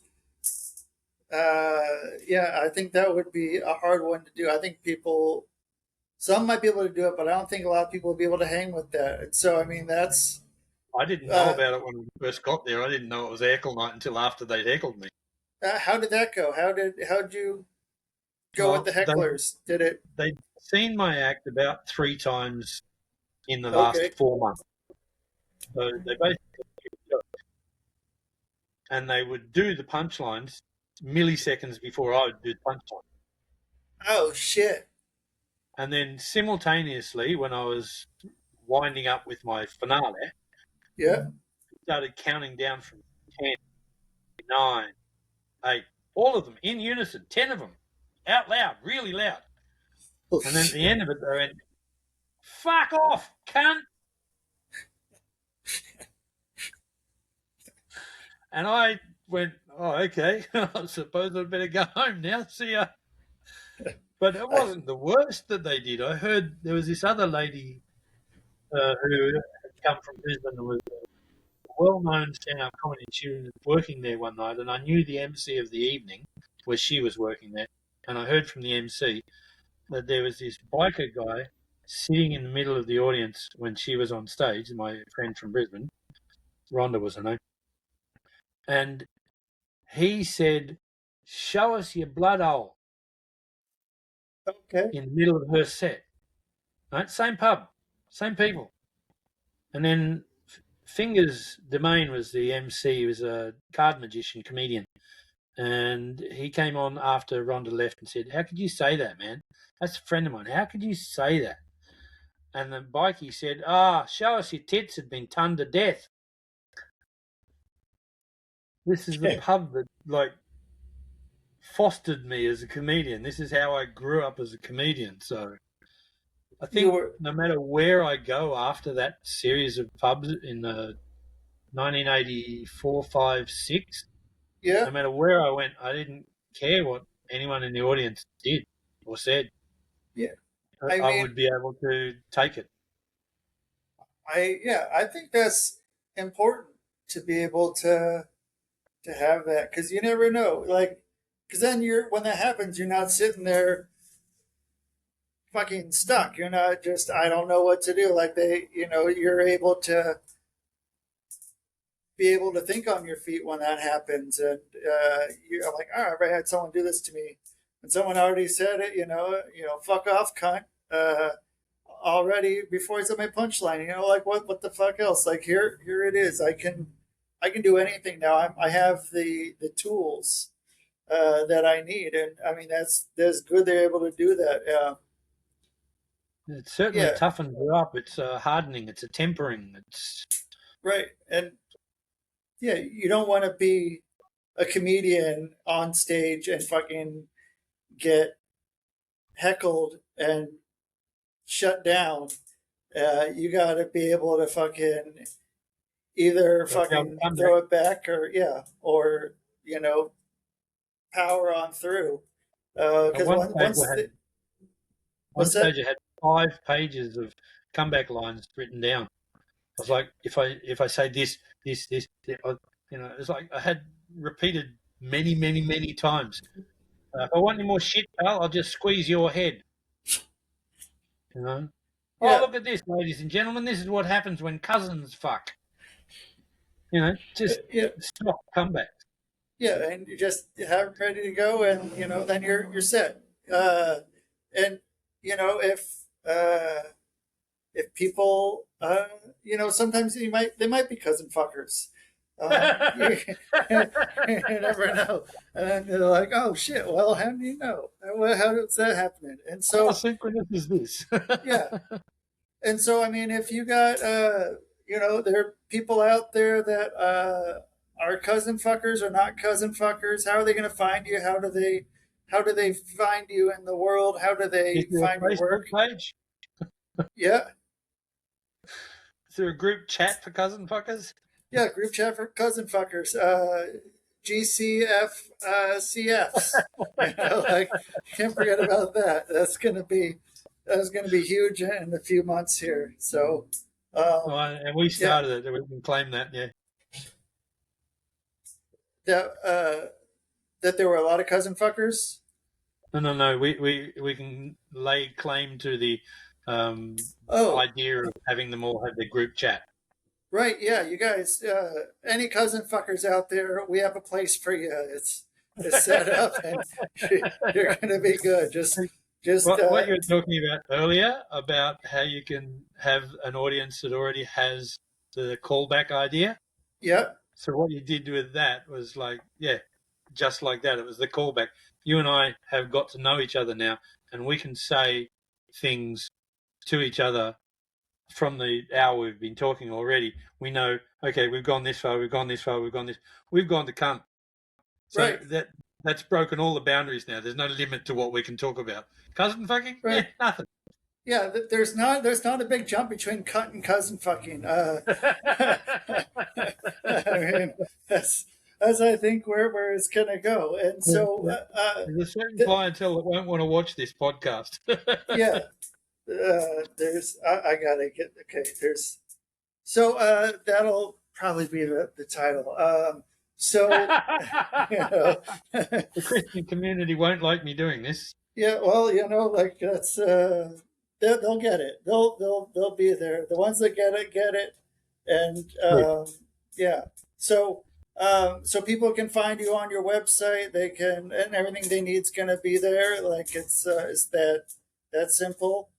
Yeah, I think that would be a hard one to do. I think people. Some might be able to do it, but I don't think a lot of people will be able to hang with that. And so, I mean, that's. I didn't know Uh, about it when we first got there. I didn't know it was heckle night until after they'd heckled me. how did that go? How'd you go with the Well, hecklers? Did it? they'd seen my act about 3 times in the last Okay. 4 months. So they basically, and they would do the punchlines milliseconds before I would do the punchline. Oh shit. And then simultaneously, when I was winding up with my finale, Yeah. started counting down from 10, 9, 8, all of them in unison, 10 of them, out loud, really loud. Oh And then at the shit. end of it, they went, fuck off, cunt. And I went, oh, okay. I suppose I'd better go home now. See ya. But it I, wasn't the worst that they did. I heard there was this other lady who had come from Brisbane and was a well-known stand-up comedy. She was working there one night, and I knew the MC of the evening where she was working there. And I heard from the MC that there was this biker guy sitting in the middle of the audience when she was on stage, my friend from Brisbane, Rhonda was her name, and he said, show us your blood hole okay. in the middle of her set. Right? Same pub, same people. And then Fingers Domain was the MC. He was a card magician, comedian. And he came on after Rhonda left and said, how could you say that, man? That's a friend of mine. How could you say that? And the bikie said, show us your tits had been tunned to death. This is the pub that, like, fostered me as a comedian. This is how I grew up as a comedian. So I You think were. no matter where I go after that series of pubs in the 1984, 5, 6, Yeah. no matter where I went, I didn't care what anyone in the audience did or said. Yeah. I I mean, would be able to take it. I think that's important to be able to have that because you never know. Like, because then you're when that happens, you're not sitting there fucking stuck. You're not just I don't know what to do. Like you're able to. be able to think on your feet when that happens. And you're like, oh, I had someone do this to me, and someone already said it. Fuck off, cunt. Already before he said my punchline. Like what the fuck else? Like here it is. I can do anything now. I have the tools that I need, and I mean that's good. They're able to do that. It certainly Yeah, toughens you up. It's hardening. It's a tempering. It's right. And yeah, you don't want to be a comedian on stage and fucking get heckled and shut down. You got to be able to fucking either fucking throw it back or power on through. at Because one what's that? stage I had 5 pages of comeback lines written down. I was like, if I say this, it's like I had repeated many, many, many times. If I want any more shit, pal, I'll just squeeze your head. Oh, Yeah, look at this, ladies and gentlemen. This is what happens when cousins fuck. Just yeah, stop comebacks. yeah, and you just have it ready to go, and then you're set. And if people, sometimes they might be cousin fuckers. You, you never know. And then they're like, oh shit, well, how do you know? How is that happening? And How so, synchronous is this? yeah. And so, I mean, if you got, there are people out there that are cousin fuckers or not cousin fuckers. How are they going to find you? How do they find you in the world? How do they Is there find a your Facebook work? page? Yeah. Is there a group chat for cousin fuckers? Yeah, group chat for cousin fuckers. GCF like can't forget about that. That's gonna be huge in a few months here. So, And we yeah, started it. We can claim that. Yeah. that there were a lot of cousin fuckers. No. We can lay claim to the Oh, idea of having them all have their group chat. right, yeah, you guys, any cousin fuckers out there, we have a place for you. It's set up, and you're gonna be good. Just What you were talking about earlier about how you can have an audience that already has the callback idea. yep, So what you did with that was like, yeah, just like that. It was the callback. You and I have got to know each other now, and we can say things to each other from the hour we've been talking already. We know, okay, we've gone this far, we've gone this far, we've gone to cunt. So right, that's broken all the boundaries now. There's no limit to what we can talk about. Cousin fucking? right. Yeah, nothing. Yeah, there's not a big jump between cunt and cousin fucking. I mean, that's I think where it's gonna go. And so, There's a certain clientele that won't want to watch this podcast. yeah, there's I gotta get okay. That'll probably be the title. So The Christian community won't like me doing this. yeah, well, like that's they'll get it. They'll be there. The ones that get it, and yeah. So people can find you on your website. They can, and everything they need is gonna be there. Like it's that simple.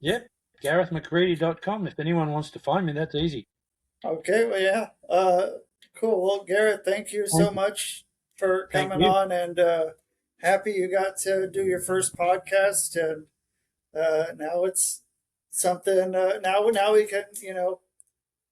Yep. GarethMacready.com. If anyone wants to find me, that's easy. Okay, well, yeah. Cool. Well, Garrett, thank you so much for Thank coming you. on, and happy you got to do your first podcast, and now it's something. Now we can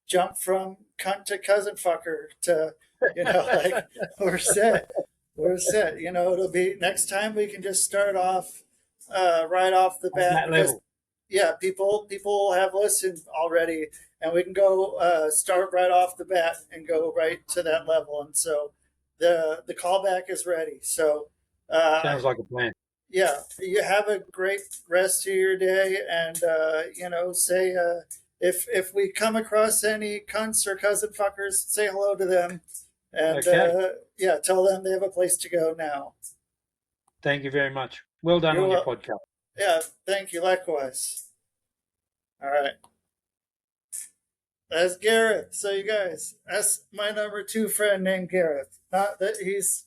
jump from cunt to cousin fucker to like we're set. We're set. It'll be next time we can just start off right off the bat That level. yeah, people have listened already, and we can go start right off the bat and go right to that level. And so the callback is ready. So Sounds like a plan. yeah, you have a great rest of your day, and say if we come across any cunts or cousin fuckers, say hello to them, and Okay. yeah, tell them they have a place to go now. Thank you very much. Well done You're on your welcome. podcast. Yeah, thank you. Likewise. All right. That's Gareth. So you guys, that's my number two friend named Gareth. Not that he's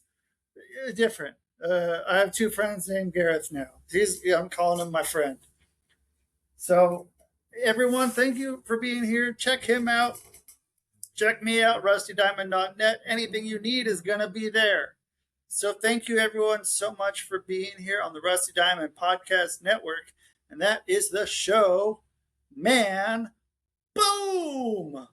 different. I have two friends named Gareth now. I'm calling him my friend. So everyone, thank you for being here. Check him out. Check me out, rustydiamond.net. Anything you need is going to be there. So thank you, everyone, so much for being here on the Rusty Diamond Podcast Network. And that is the show, Man Boom!